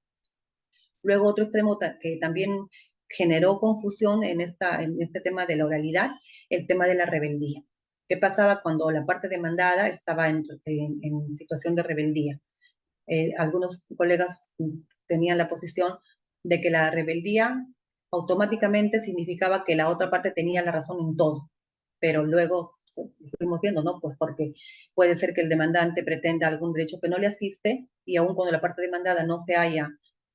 Luego, otro extremo que también generó confusión en este tema de la oralidad, el tema de la rebeldía. ¿Qué pasaba cuando la parte demandada estaba en situación de rebeldía? Algunos colegas tenían la posición de que la rebeldía automáticamente significaba que la otra parte tenía la razón en todo, pero luego fuimos viendo, ¿no? Pues porque puede ser que el demandante pretenda algún derecho que no le asiste, y aun cuando la parte demandada no se haya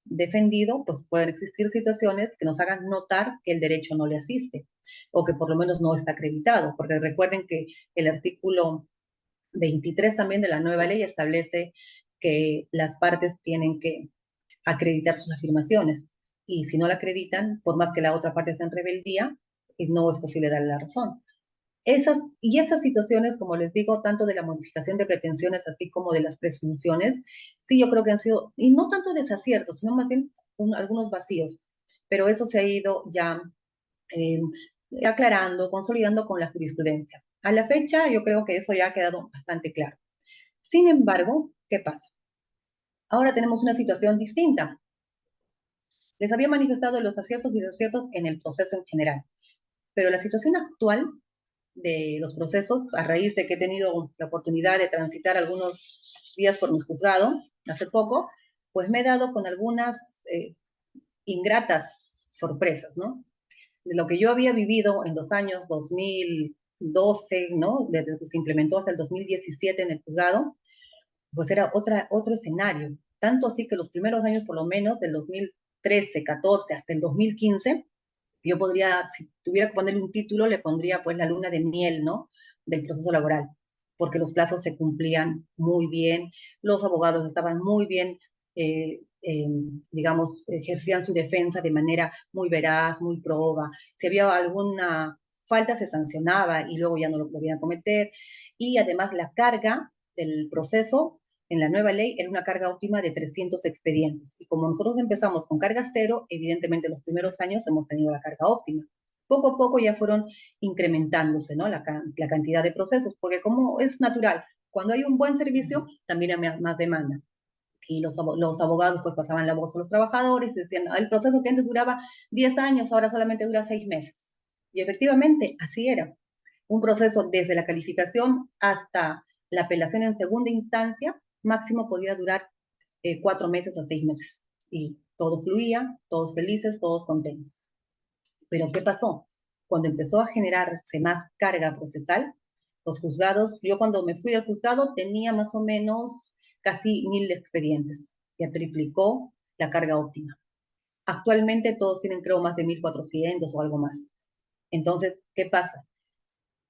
defendido, pues pueden existir situaciones que nos hagan notar que el derecho no le asiste, o que por lo menos no está acreditado, porque recuerden que el artículo 23 también de la nueva ley establece que las partes tienen que acreditar sus afirmaciones, y si no la acreditan, por más que la otra parte esté en rebeldía, no es posible darle la razón. Esas situaciones, como les digo, tanto de la modificación de pretensiones así como de las presunciones, sí, yo creo que han sido, y no tanto desaciertos, sino más bien algunos vacíos, pero eso se ha ido ya eh, aclarando, consolidando con la jurisprudencia. A la fecha, yo creo que eso ya ha quedado bastante claro. Sin embargo, ¿qué pasa? Ahora tenemos una situación distinta. Les había manifestado los aciertos y desaciertos en el proceso en general, pero la situación actual de los procesos, a raíz de que he tenido la oportunidad de transitar algunos días por mi juzgado, hace poco, pues me he dado con algunas ingratas sorpresas, ¿no? De lo que yo había vivido en los años 2012, ¿no? Desde que se implementó hasta el 2017 en el juzgado, pues era otro escenario. Tanto así que los primeros años, por lo menos, del 2013, 14 hasta el 2015, yo podría, si tuviera que ponerle un título, le pondría pues la luna de miel, ¿no? Del proceso laboral, porque los plazos se cumplían muy bien, los abogados estaban muy bien, eh, eh, digamos, ejercían su defensa de manera muy veraz, muy proba. Si había alguna falta, se sancionaba y luego ya no lo podían cometer. Y además la carga del proceso en la nueva ley era una carga óptima de 300 expedientes. Y como nosotros empezamos con carga cero, evidentemente los primeros años hemos tenido la carga óptima. Poco a poco ya fueron incrementándose, ¿no? la cantidad de procesos, porque como es natural, cuando hay un buen servicio, también hay más demanda. Y los abogados pues pasaban la voz a los trabajadores y decían, el proceso que antes duraba 10 años, ahora solamente dura 6 meses. Y efectivamente, así era. Un proceso desde la calificación hasta la apelación en segunda instancia, máximo podía durar 4 meses a 6 meses. Y todo fluía, todos felices, todos contentos. Pero ¿qué pasó? Cuando empezó a generarse más carga procesal, los juzgados, yo cuando me fui al juzgado tenía más o menos casi 1000 expedientes. Ya triplicó la carga óptima. Actualmente todos tienen creo más de 1400 o algo más. Entonces, ¿qué pasa?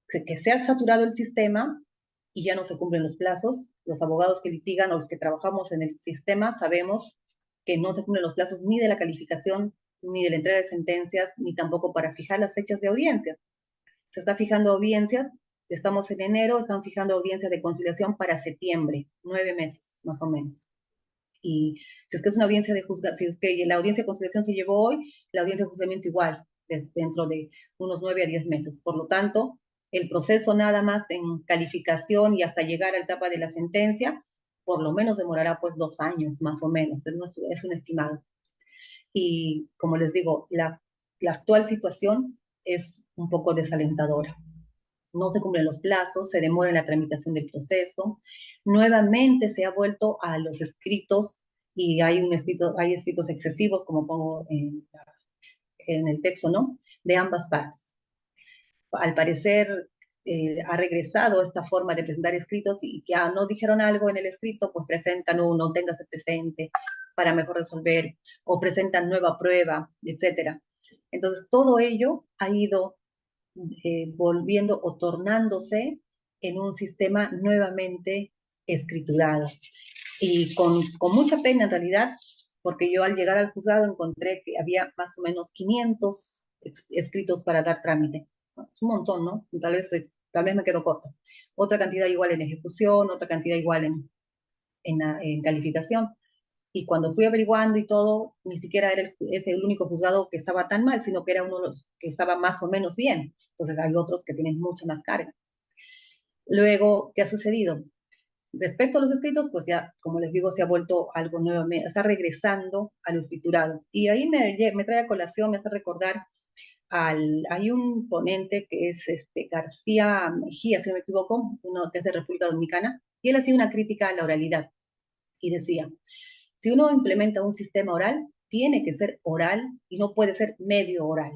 Que se ha saturado el sistema y ya no se cumplen los plazos. Los abogados que litigan o los que trabajamos en el sistema sabemos que no se cumplen los plazos ni de la calificación, ni de la entrega de sentencias, ni tampoco para fijar las fechas de audiencia. Se está fijando audiencias, estamos en enero, están fijando audiencias de conciliación para septiembre, 9 meses más o menos. Y si es que es una audiencia de juzgamiento, si es que la audiencia de conciliación se llevó hoy, la audiencia de juzgamiento igual, dentro de unos 9 a 10 meses. Por lo tanto, el proceso nada más en calificación y hasta llegar a la etapa de la sentencia, por lo menos demorará pues 2 años más o menos, es un estimado. Y como les digo, la actual situación es un poco desalentadora. No se cumplen los plazos, se demora en la tramitación del proceso. Nuevamente se ha vuelto a los escritos y hay escritos excesivos, como pongo en el texto, ¿no? De ambas partes. Al parecer ha regresado esta forma de presentar escritos y ya no dijeron algo en el escrito, pues presentan uno, téngase presente para mejor resolver, o presentan nueva prueba, etcétera. Entonces, todo ello ha ido volviendo o tornándose en un sistema nuevamente escriturado. Y con mucha pena en realidad, porque yo al llegar al juzgado encontré que había más o menos 500 escritos para dar trámite. Es un montón, ¿no? Tal vez me quedo corta. Otra cantidad igual en ejecución, otra cantidad igual en calificación. Y cuando fui averiguando y todo, ni siquiera era el único juzgado que estaba tan mal, sino que era uno de los que estaba más o menos bien. Entonces hay otros que tienen mucha más carga. Luego, ¿qué ha sucedido? Respecto a los escritos, pues ya, como les digo, se ha vuelto algo nuevo, está regresando a lo escriturado. Y ahí me trae a colación, me hace recordar hay un ponente que es García Mejía, si no me equivoco, uno que es de República Dominicana, y él hacía una crítica a la oralidad y decía, si uno implementa un sistema oral, tiene que ser oral y no puede ser medio oral,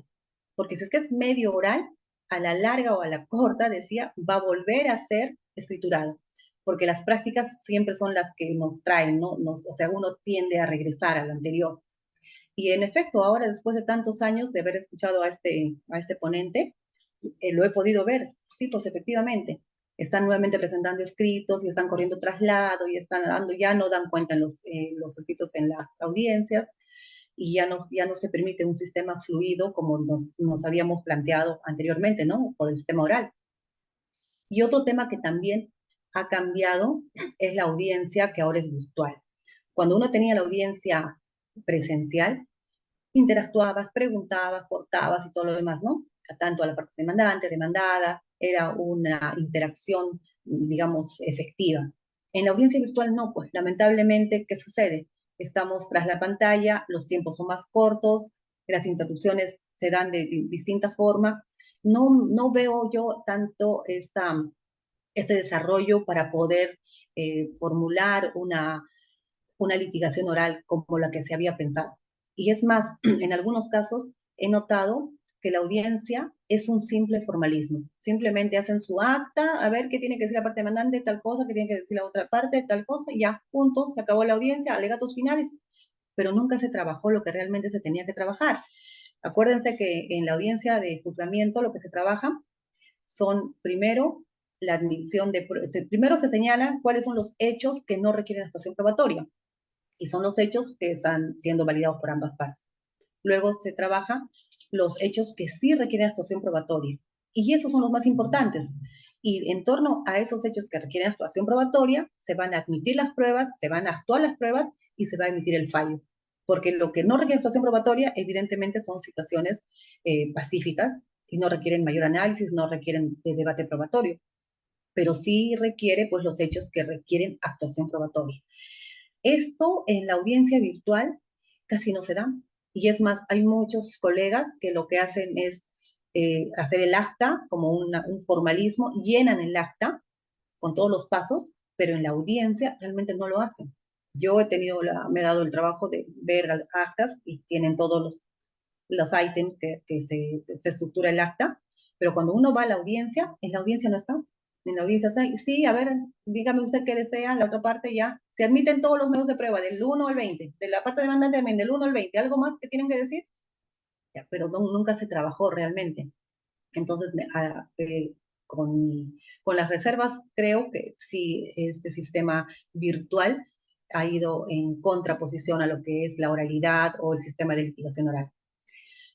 porque si es que es medio oral, a la larga o a la corta, decía, va a volver a ser escriturado, porque las prácticas siempre son las que nos traen, ¿no? O sea, uno tiende a regresar a lo anterior. Y en efecto, ahora después de tantos años de haber escuchado a este ponente, lo he podido ver. Sí, pues efectivamente, están nuevamente presentando escritos y están corriendo traslado y están dando, ya no dan cuenta en los escritos en las audiencias y ya no se permite un sistema fluido como nos habíamos planteado anteriormente, ¿no? Por el sistema oral. Y otro tema que también ha cambiado es la audiencia que ahora es virtual. Cuando uno tenía la audiencia presencial, interactuabas, preguntabas, cortabas y todo lo demás, ¿no? Tanto a la parte demandante, demandada, era una interacción, digamos, efectiva. En la audiencia virtual no, pues lamentablemente, ¿qué sucede? Estamos tras la pantalla, los tiempos son más cortos, las interrupciones se dan de distinta forma. No veo yo tanto este desarrollo para poder formular una litigación oral como la que se había pensado. Y es más, en algunos casos he notado que la audiencia es un simple formalismo. Simplemente hacen su acta, a ver qué tiene que decir la parte demandante, tal cosa, qué tiene que decir la otra parte, tal cosa, y ya, punto, se acabó la audiencia, alegatos finales. Pero nunca se trabajó lo que realmente se tenía que trabajar. Acuérdense que en la audiencia de juzgamiento lo que se trabaja son, primero, la admisión primero se señalan cuáles son los hechos que no requieren actuación probatoria y son los hechos que están siendo validados por ambas partes. Luego se trabaja los hechos que sí requieren actuación probatoria y esos son los más importantes. Y en torno a esos hechos que requieren actuación probatoria, se van a admitir las pruebas, se van a actuar las pruebas y se va a emitir el fallo. Porque lo que no requiere actuación probatoria, evidentemente, son situaciones pacíficas y no requieren mayor análisis, no requieren de debate probatorio, pero sí requiere pues los hechos que requieren actuación probatoria. Esto en la audiencia virtual casi no se da. Y es más, hay muchos colegas que lo que hacen es hacer el acta como un formalismo, llenan el acta con todos los pasos, pero en la audiencia realmente no lo hacen. Yo me he dado el trabajo de ver actas y tienen todos los ítems que se estructura el acta, pero cuando uno va a la audiencia, en la audiencia no está. En la audiencia está, sí, a ver, dígame usted qué desea, la otra parte ya. Se admiten todos los medios de prueba, del 1 al 20, de la parte demandante también, del 1 al 20. ¿Algo más que tienen que decir? Ya, pero nunca se trabajó realmente. Entonces, con las reservas, creo que sí, este sistema virtual ha ido en contraposición a lo que es la oralidad o el sistema de litigación oral.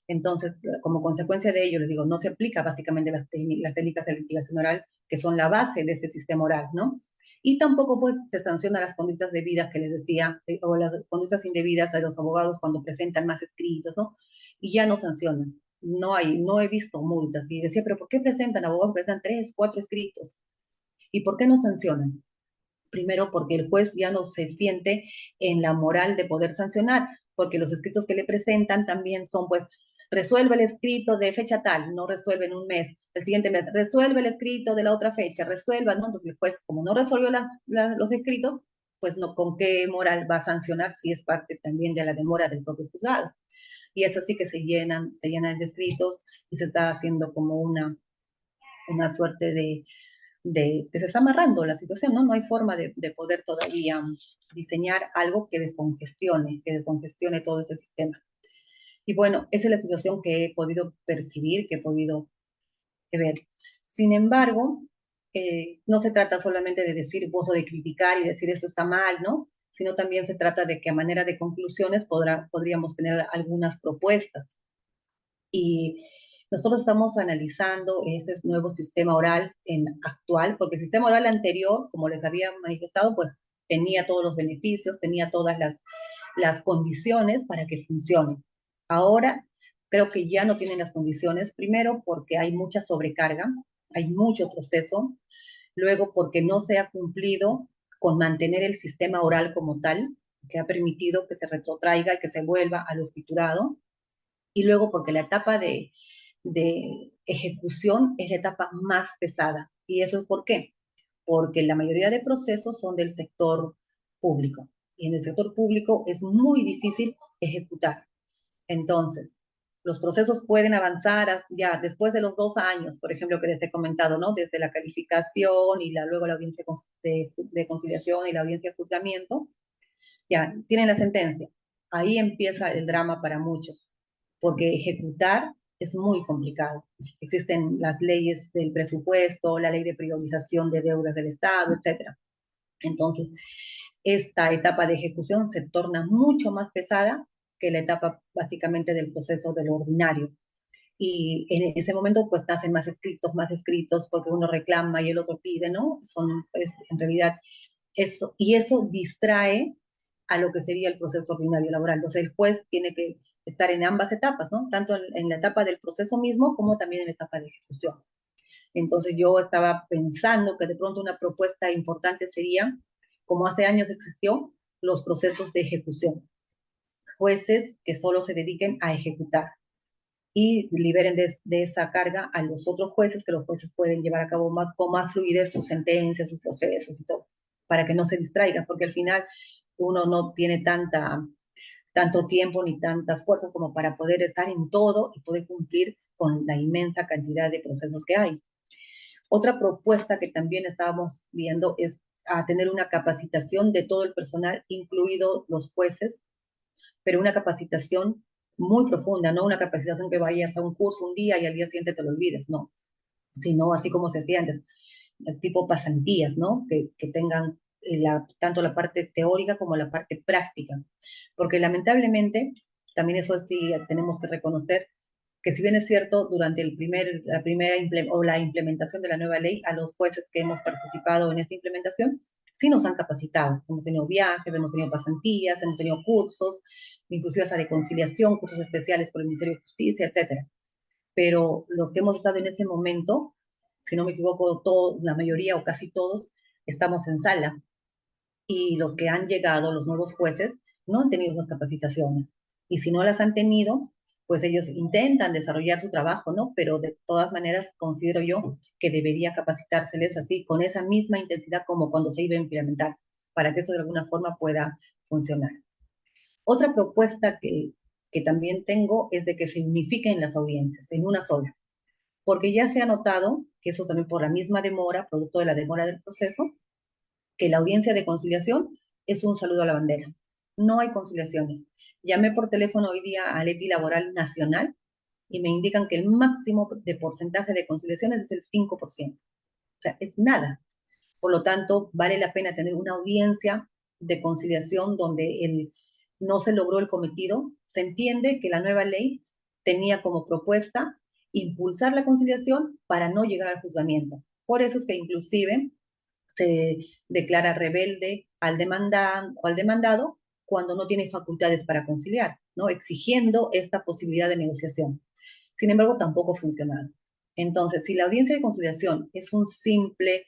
Entonces, como consecuencia de ello, les digo, no se aplica básicamente las técnicas de litigación oral, que son la base de este sistema oral, ¿no? Y tampoco pues se sanciona las conductas debidas que les decía, o las conductas indebidas a los abogados cuando presentan más escritos, ¿no? Y ya no sancionan. No he visto multas. Y decía, pero ¿por qué presentan abogados? Presentan 3, 4 escritos. ¿Y por qué no sancionan? Primero, porque el juez ya no se siente en la moral de poder sancionar, porque los escritos que le presentan también son, pues, resuelve el escrito de fecha tal, no resuelve en un mes, el siguiente mes, resuelve el escrito de la otra fecha, resuelva, ¿no? Entonces, pues, como no resolvió los escritos, pues, no, ¿con qué moral va a sancionar si es parte también de la demora del propio juzgado? Y es así que se llenan de escritos y se está haciendo como una suerte que se está amarrando la situación, ¿no? No hay forma de poder todavía diseñar algo que descongestione todo este sistema. Y bueno, esa es la situación que he podido percibir, que he podido ver. Sin embargo, no se trata solamente de decir voz o de criticar y decir esto está mal, ¿no? Sino también se trata de que a manera de conclusiones podríamos tener algunas propuestas. Y nosotros estamos analizando este nuevo sistema oral actual, porque el sistema oral anterior, como les había manifestado, pues tenía todos los beneficios, tenía todas las condiciones para que funcione. Ahora creo que ya no tienen las condiciones, primero porque hay mucha sobrecarga, hay mucho proceso, luego porque no se ha cumplido con mantener el sistema oral como tal, que ha permitido que se retrotraiga y que se vuelva a lo escriturado, y luego porque la etapa de ejecución es la etapa más pesada. ¿Y eso es por qué? Porque la mayoría de procesos son del sector público, y en el sector público es muy difícil ejecutar. Entonces, los procesos pueden avanzar ya después de los 2 años, por ejemplo, que les he comentado, ¿no? Desde la calificación y luego la audiencia de conciliación y la audiencia de juzgamiento, ya tienen la sentencia. Ahí empieza el drama para muchos, porque ejecutar es muy complicado. Existen las leyes del presupuesto, la ley de priorización de deudas del Estado, etcétera. Entonces, esta etapa de ejecución se torna mucho más pesada que la etapa básicamente del proceso de lo ordinario. Y en ese momento pues nacen más escritos, porque uno reclama y el otro pide, ¿no? En realidad eso, y eso distrae a lo que sería el proceso ordinario laboral. Entonces el juez tiene que estar en ambas etapas, ¿no? Tanto en la etapa del proceso mismo como también en la etapa de ejecución. Entonces yo estaba pensando que de pronto una propuesta importante sería, como hace años existió, los procesos de ejecución. Jueces que solo se dediquen a ejecutar y liberen de esa carga a los otros jueces, que los jueces pueden llevar a cabo con más fluidez sus sentencias, sus procesos y todo, para que no se distraigan, porque al final uno no tiene tanto tiempo ni tantas fuerzas como para poder estar en todo y poder cumplir con la inmensa cantidad de procesos que hay. Otra propuesta que también estábamos viendo es a tener una capacitación de todo el personal, incluidos los jueces, pero una capacitación muy profunda, no una capacitación que vayas a un curso un día y al día siguiente te lo olvides, no, sino así como se hacía antes, tipo pasantías, ¿no? Que tengan tanto la parte teórica como la parte práctica, porque lamentablemente, también eso sí tenemos que reconocer, que si bien es cierto, durante la implementación de la nueva ley, a los jueces que hemos participado en esta implementación, sí nos han capacitado. Hemos tenido viajes, hemos tenido pasantías, hemos tenido cursos, inclusive hasta de conciliación, cursos especiales por el Ministerio de Justicia, etcétera. Pero los que hemos estado en ese momento, si no me equivoco, la mayoría o casi todos, estamos en sala. Y los que han llegado, los nuevos jueces, no han tenido esas capacitaciones. Y si no las han tenido, pues ellos intentan desarrollar su trabajo, ¿no? Pero de todas maneras considero yo que debería capacitárseles así, con esa misma intensidad como cuando se iba a implementar, para que eso de alguna forma pueda funcionar. Otra propuesta que también tengo es de que se unifiquen las audiencias en una sola, porque ya se ha notado que eso también por la misma demora, producto de la demora del proceso, que la audiencia de conciliación es un saludo a la bandera. No hay conciliaciones. Llamé por teléfono hoy día a Leti Laboral Nacional y me indican que el máximo de porcentaje de conciliaciones es el 5%. O sea, es nada. Por lo tanto, vale la pena tener una audiencia de conciliación donde no se logró el cometido. Se entiende que la nueva ley tenía como propuesta impulsar la conciliación para no llegar al juzgamiento. Por eso es que inclusive se declara rebelde al demandado cuando no tiene facultades para conciliar, ¿no? Exigiendo esta posibilidad de negociación. Sin embargo, tampoco ha funcionado. Entonces, si la audiencia de conciliación es un simple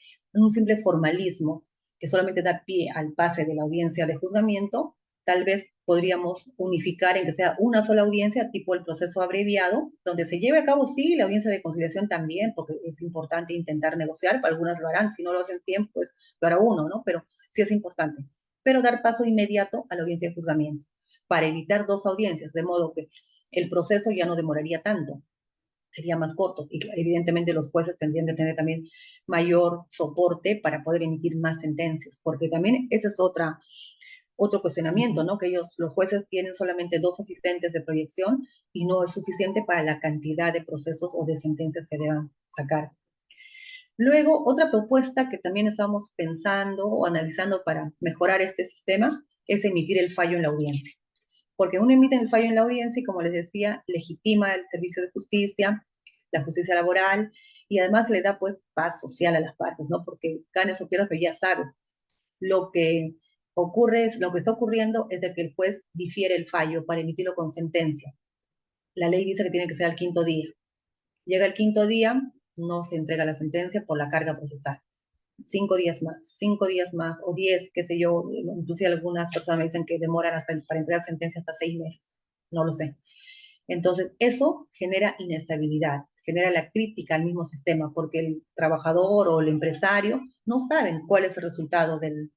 formalismo que solamente da pie al pase de la audiencia de juzgamiento, tal vez podríamos unificar en que sea una sola audiencia, tipo el proceso abreviado, donde se lleve a cabo, sí, la audiencia de conciliación también, porque es importante intentar negociar, algunas lo harán, si no lo hacen 100, pues lo hará uno, ¿no? Pero sí es importante. Pero dar paso inmediato a la audiencia de juzgamiento, para evitar 2 audiencias, de modo que el proceso ya no demoraría tanto, sería más corto, y evidentemente los jueces tendrían que tener también mayor soporte para poder emitir más sentencias, porque también ese es otro cuestionamiento, ¿no? Que los jueces tienen solamente 2 asistentes de proyección y no es suficiente para la cantidad de procesos o de sentencias que deban sacar. Luego, otra propuesta que también estamos pensando o analizando para mejorar este sistema es emitir el fallo en la audiencia. Porque uno emite el fallo en la audiencia y, como les decía, legitima el servicio de justicia, la justicia laboral, y además le da pues paz social a las partes, ¿no? Porque ganes o pierdas, pero ya sabes, lo que Lo que está ocurriendo es de que el juez difiere el fallo para emitirlo con sentencia. La ley dice que tiene que ser al 5.º día. Llega el 5.º día, no se entrega la sentencia por la carga procesal. 5 días más, o 10, qué sé yo, inclusive algunas personas me dicen que demoran para entregar sentencia hasta 6 meses, no lo sé. Entonces, eso genera inestabilidad, genera la crítica al mismo sistema, porque el trabajador o el empresario no saben cuál es el resultado del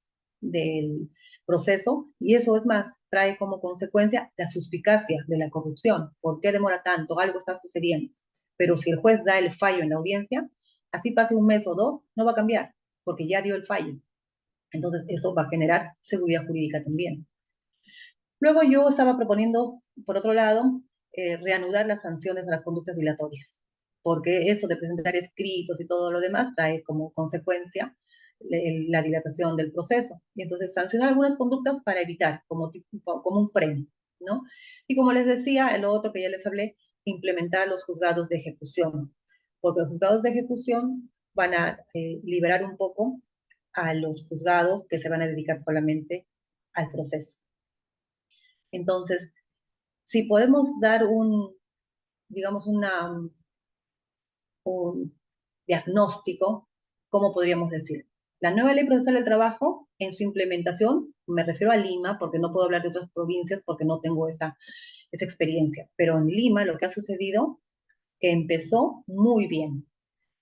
proceso, y eso es más, trae como consecuencia la suspicacia de la corrupción. ¿Por qué demora tanto? Algo está sucediendo. Pero si el juez da el fallo en la audiencia, así pase un mes o 2, no va a cambiar, porque ya dio el fallo. Entonces, eso va a generar seguridad jurídica también. Luego yo estaba proponiendo, por otro lado, reanudar las sanciones a las conductas dilatorias, porque eso de presentar escritos y todo lo demás trae como consecuencia la dilatación del proceso. Y entonces sancionar algunas conductas para evitar, como un freno, ¿no? Y como les decía, lo otro que ya les hablé, implementar los juzgados de ejecución, porque los juzgados de ejecución van a liberar un poco a los juzgados que se van a dedicar solamente al proceso. Entonces, si podemos dar digamos, un diagnóstico, ¿cómo podríamos decir? La nueva ley procesal del trabajo, en su implementación, me refiero a Lima, porque no puedo hablar de otras provincias porque no tengo esa experiencia, pero en Lima lo que ha sucedido, que empezó muy bien.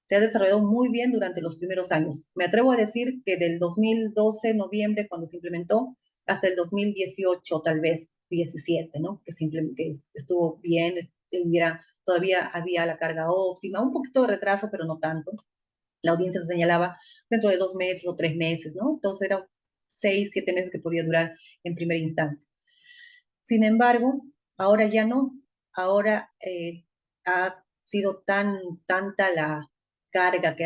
Se ha desarrollado muy bien durante los primeros años. Me atrevo a decir que del 2012, noviembre, cuando se implementó, hasta el 2018, tal vez 17, ¿no? Que estuvo bien, todavía había la carga óptima, un poquito de retraso, pero no tanto. La audiencia se señalaba dentro de 2 meses o 3 meses, ¿no? Entonces eran 6, 7 meses que podía durar en primera instancia. Sin embargo, ahora ya no. Ahora ha sido tanta la carga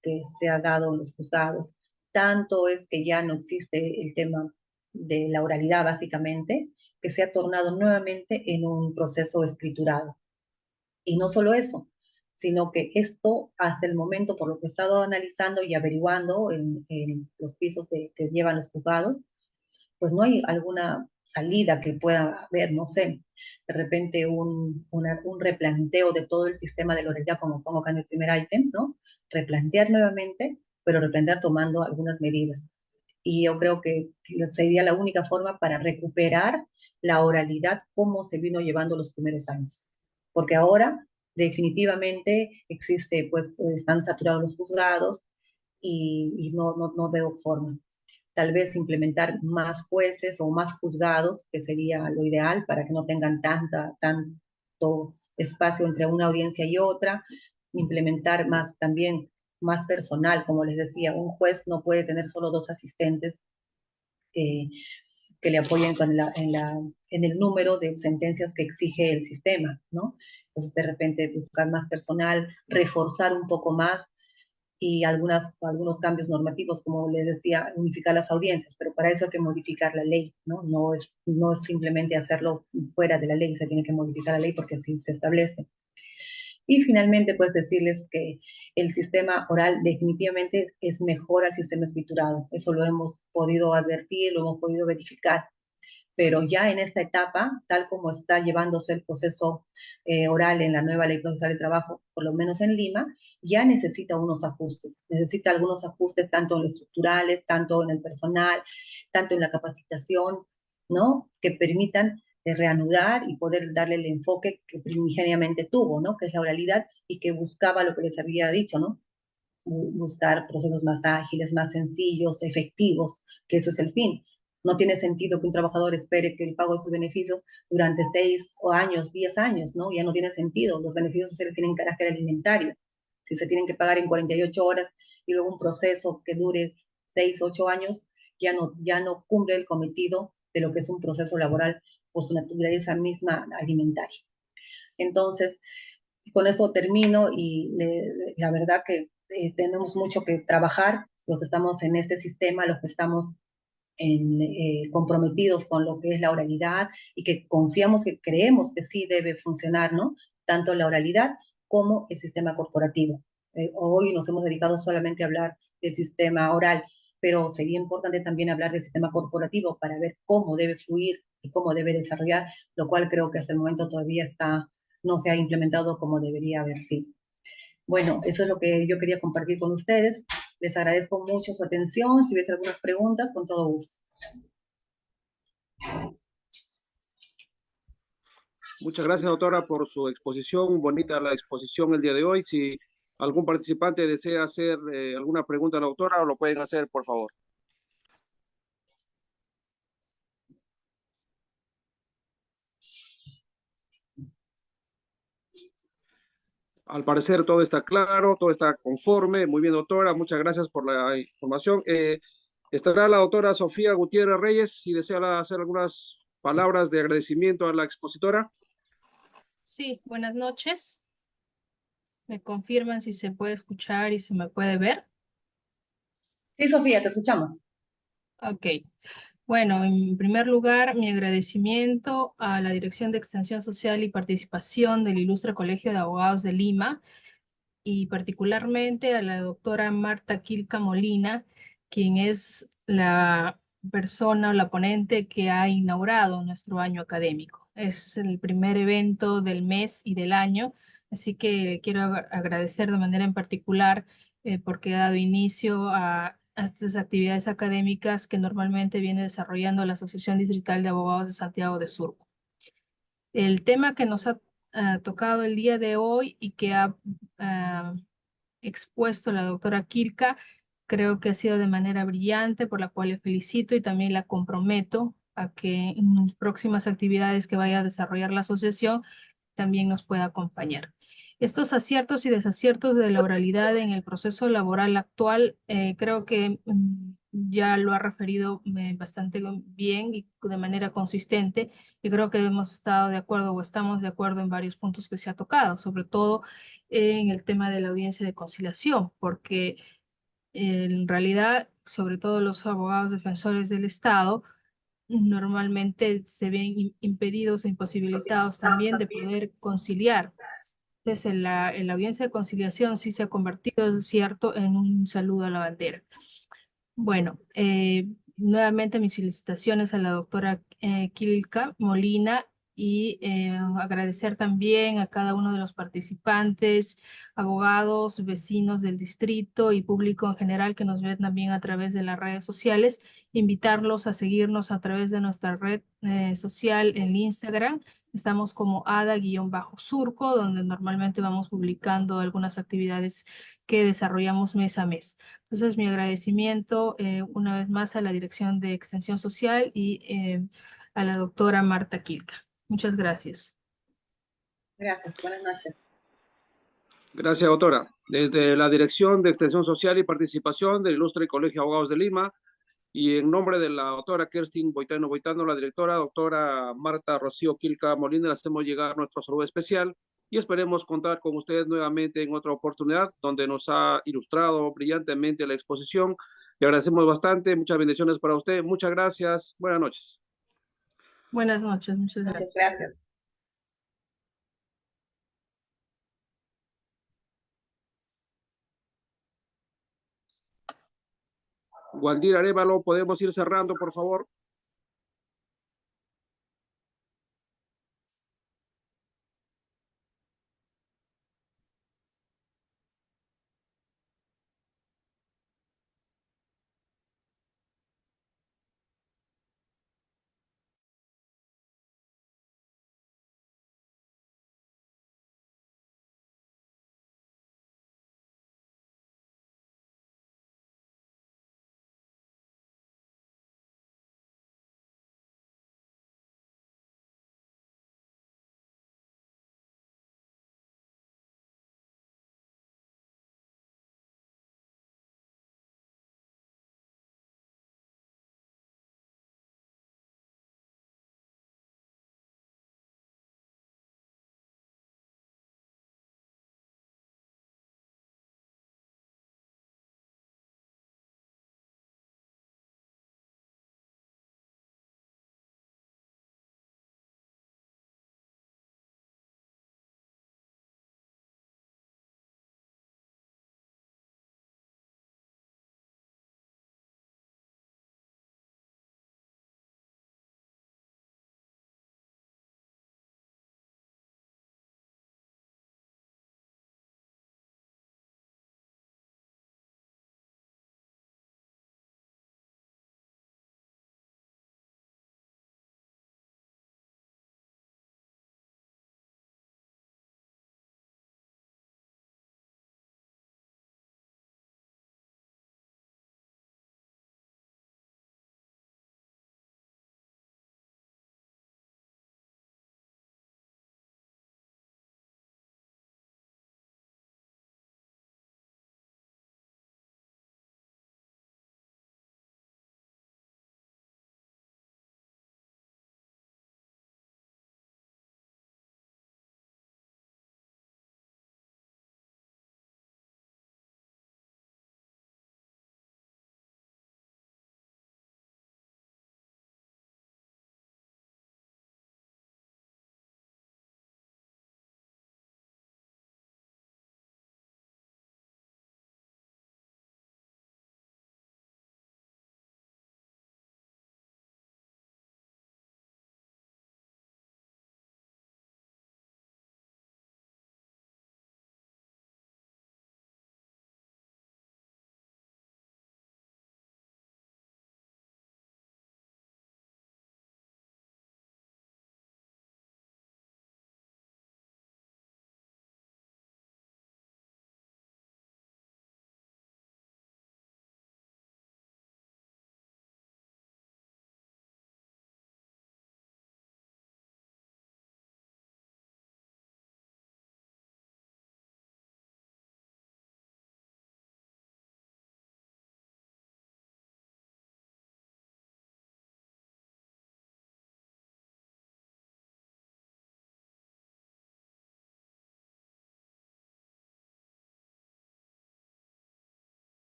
que se ha dado en los juzgados, tanto es que ya no existe el tema de la oralidad básicamente, que se ha tornado nuevamente en un proceso escriturado. Y no solo eso, sino que esto hasta el momento, por lo que he estado analizando y averiguando en los pisos que llevan los juzgados, pues no hay alguna salida que pueda haber, no sé, de repente un replanteo de todo el sistema de la oralidad, como pongo acá en el primer ítem, ¿no? Replantear nuevamente, pero replantear tomando algunas medidas. Y yo creo que sería la única forma para recuperar la oralidad como se vino llevando los primeros años. Porque ahora definitivamente existe, pues están saturados los juzgados y no veo forma. Tal vez implementar más jueces o más juzgados, que sería lo ideal para que no tengan tanto espacio entre una audiencia y otra, implementar también más personal, como les decía, un juez no puede tener solo 2 asistentes que le apoyen en el número de sentencias que exige el sistema, ¿no? Entonces, de repente, buscar más personal, reforzar un poco más y algunos cambios normativos, como les decía, unificar las audiencias, pero para eso hay que modificar la ley, ¿no? No es simplemente hacerlo fuera de la ley, se tiene que modificar la ley porque así se establece. Y finalmente, pues decirles que el sistema oral definitivamente es mejor al sistema escriturado. Eso lo hemos podido advertir, lo hemos podido verificar. Pero ya en esta etapa, tal como está llevándose el proceso oral en la nueva ley procesal de trabajo, por lo menos en Lima, ya necesita unos ajustes. Necesita algunos ajustes tanto en los estructurales, tanto en el personal, tanto en la capacitación, ¿no? Que permitan reanudar y poder darle el enfoque que primigeniamente tuvo, ¿no? Que es la oralidad y que buscaba lo que les había dicho, ¿no? Buscar procesos más ágiles, más sencillos, efectivos, que eso es el fin. No tiene sentido que un trabajador espere que el pago de sus beneficios durante 6 años, 10 años, ¿no? Ya no tiene sentido. Los beneficios sociales tienen carácter alimentario. Si se tienen que pagar en 48 horas y luego un proceso que dure 6, 8 años, ya no cumple el cometido de lo que es un proceso laboral por su naturaleza misma alimentaria. Entonces, con eso termino y la verdad que tenemos mucho que trabajar, los que estamos en este sistema, los que estamos comprometidos con lo que es la oralidad y que confiamos, que creemos que sí debe funcionar, ¿no? Tanto la oralidad como el sistema corporativo. Hoy nos hemos dedicado solamente a hablar del sistema oral, pero sería importante también hablar del sistema corporativo para ver cómo debe fluir y cómo debe desarrollar, lo cual creo que hasta el momento todavía no se ha implementado como debería haber sido. Bueno, eso es lo que yo quería compartir con ustedes. Les agradezco mucho su atención. Si hubiese algunas preguntas, con todo gusto. Muchas gracias, doctora, por su exposición. Bonita la exposición el día de hoy. Si algún participante desea hacer alguna pregunta a la doctora, lo pueden hacer, por favor. Al parecer todo está claro, todo está conforme. Muy bien, doctora. Muchas gracias por la información. Estará la doctora Sofía Gutiérrez Reyes, si desea hacer algunas palabras de agradecimiento a la expositora. Sí, buenas noches. ¿Me confirman si se puede escuchar y si me puede ver? Sí, Sofía, te escuchamos. Ok. Bueno, en primer lugar, mi agradecimiento a la Dirección de Extensión Social y Participación del Ilustre Colegio de Abogados de Lima y particularmente a la doctora Marta Quilca Molina, quien es la persona o la ponente que ha inaugurado nuestro año académico. Es el primer evento del mes y del año, así que quiero agradecer de manera en particular porque ha dado inicio a estas actividades académicas que normalmente viene desarrollando la Asociación Distrital de Abogados de Santiago de Surco. El tema que nos ha tocado el día de hoy y que ha expuesto la doctora Quilca, creo que ha sido de manera brillante, por la cual le felicito y también la comprometo a que en próximas actividades que vaya a desarrollar la asociación también nos pueda acompañar. Estos aciertos y desaciertos de la oralidad en el proceso laboral actual, creo que ya lo ha referido bastante bien y de manera consistente, y creo que hemos estado de acuerdo o estamos de acuerdo en varios puntos que se ha tocado, sobre todo en el tema de la audiencia de conciliación, porque en realidad, sobre todo los abogados defensores del Estado, normalmente se ven impedidos e imposibilitados también de poder conciliar. Entonces, en la audiencia de conciliación sí se ha convertido, es cierto, en un saludo a la bandera. Bueno, nuevamente mis felicitaciones a la doctora Quilca Molina y agradecer también a cada uno de los participantes, abogados, vecinos del distrito y público en general que nos ven también a través de las redes sociales, invitarlos a seguirnos a través de nuestra red social en Instagram. Estamos como ADA-Surco, donde normalmente vamos publicando algunas actividades que desarrollamos mes a mes. Entonces, mi agradecimiento una vez más a la Dirección de Extensión Social y a la doctora Marta Quilca. Muchas gracias. Gracias, buenas noches. Gracias, doctora. Desde la Dirección de Extensión Social y Participación del Ilustre Colegio de Abogados de Lima y en nombre de la doctora Kerstin Boitano, la directora, doctora Marta Rocío Quilca Molina, le hacemos llegar nuestro saludo especial y esperemos contar con ustedes nuevamente en otra oportunidad donde nos ha ilustrado brillantemente la exposición. Le agradecemos bastante, muchas bendiciones para usted, muchas gracias, buenas noches. Buenas noches, muchas gracias. Muchas gracias. Waldir Arévalo, podemos ir cerrando, por favor.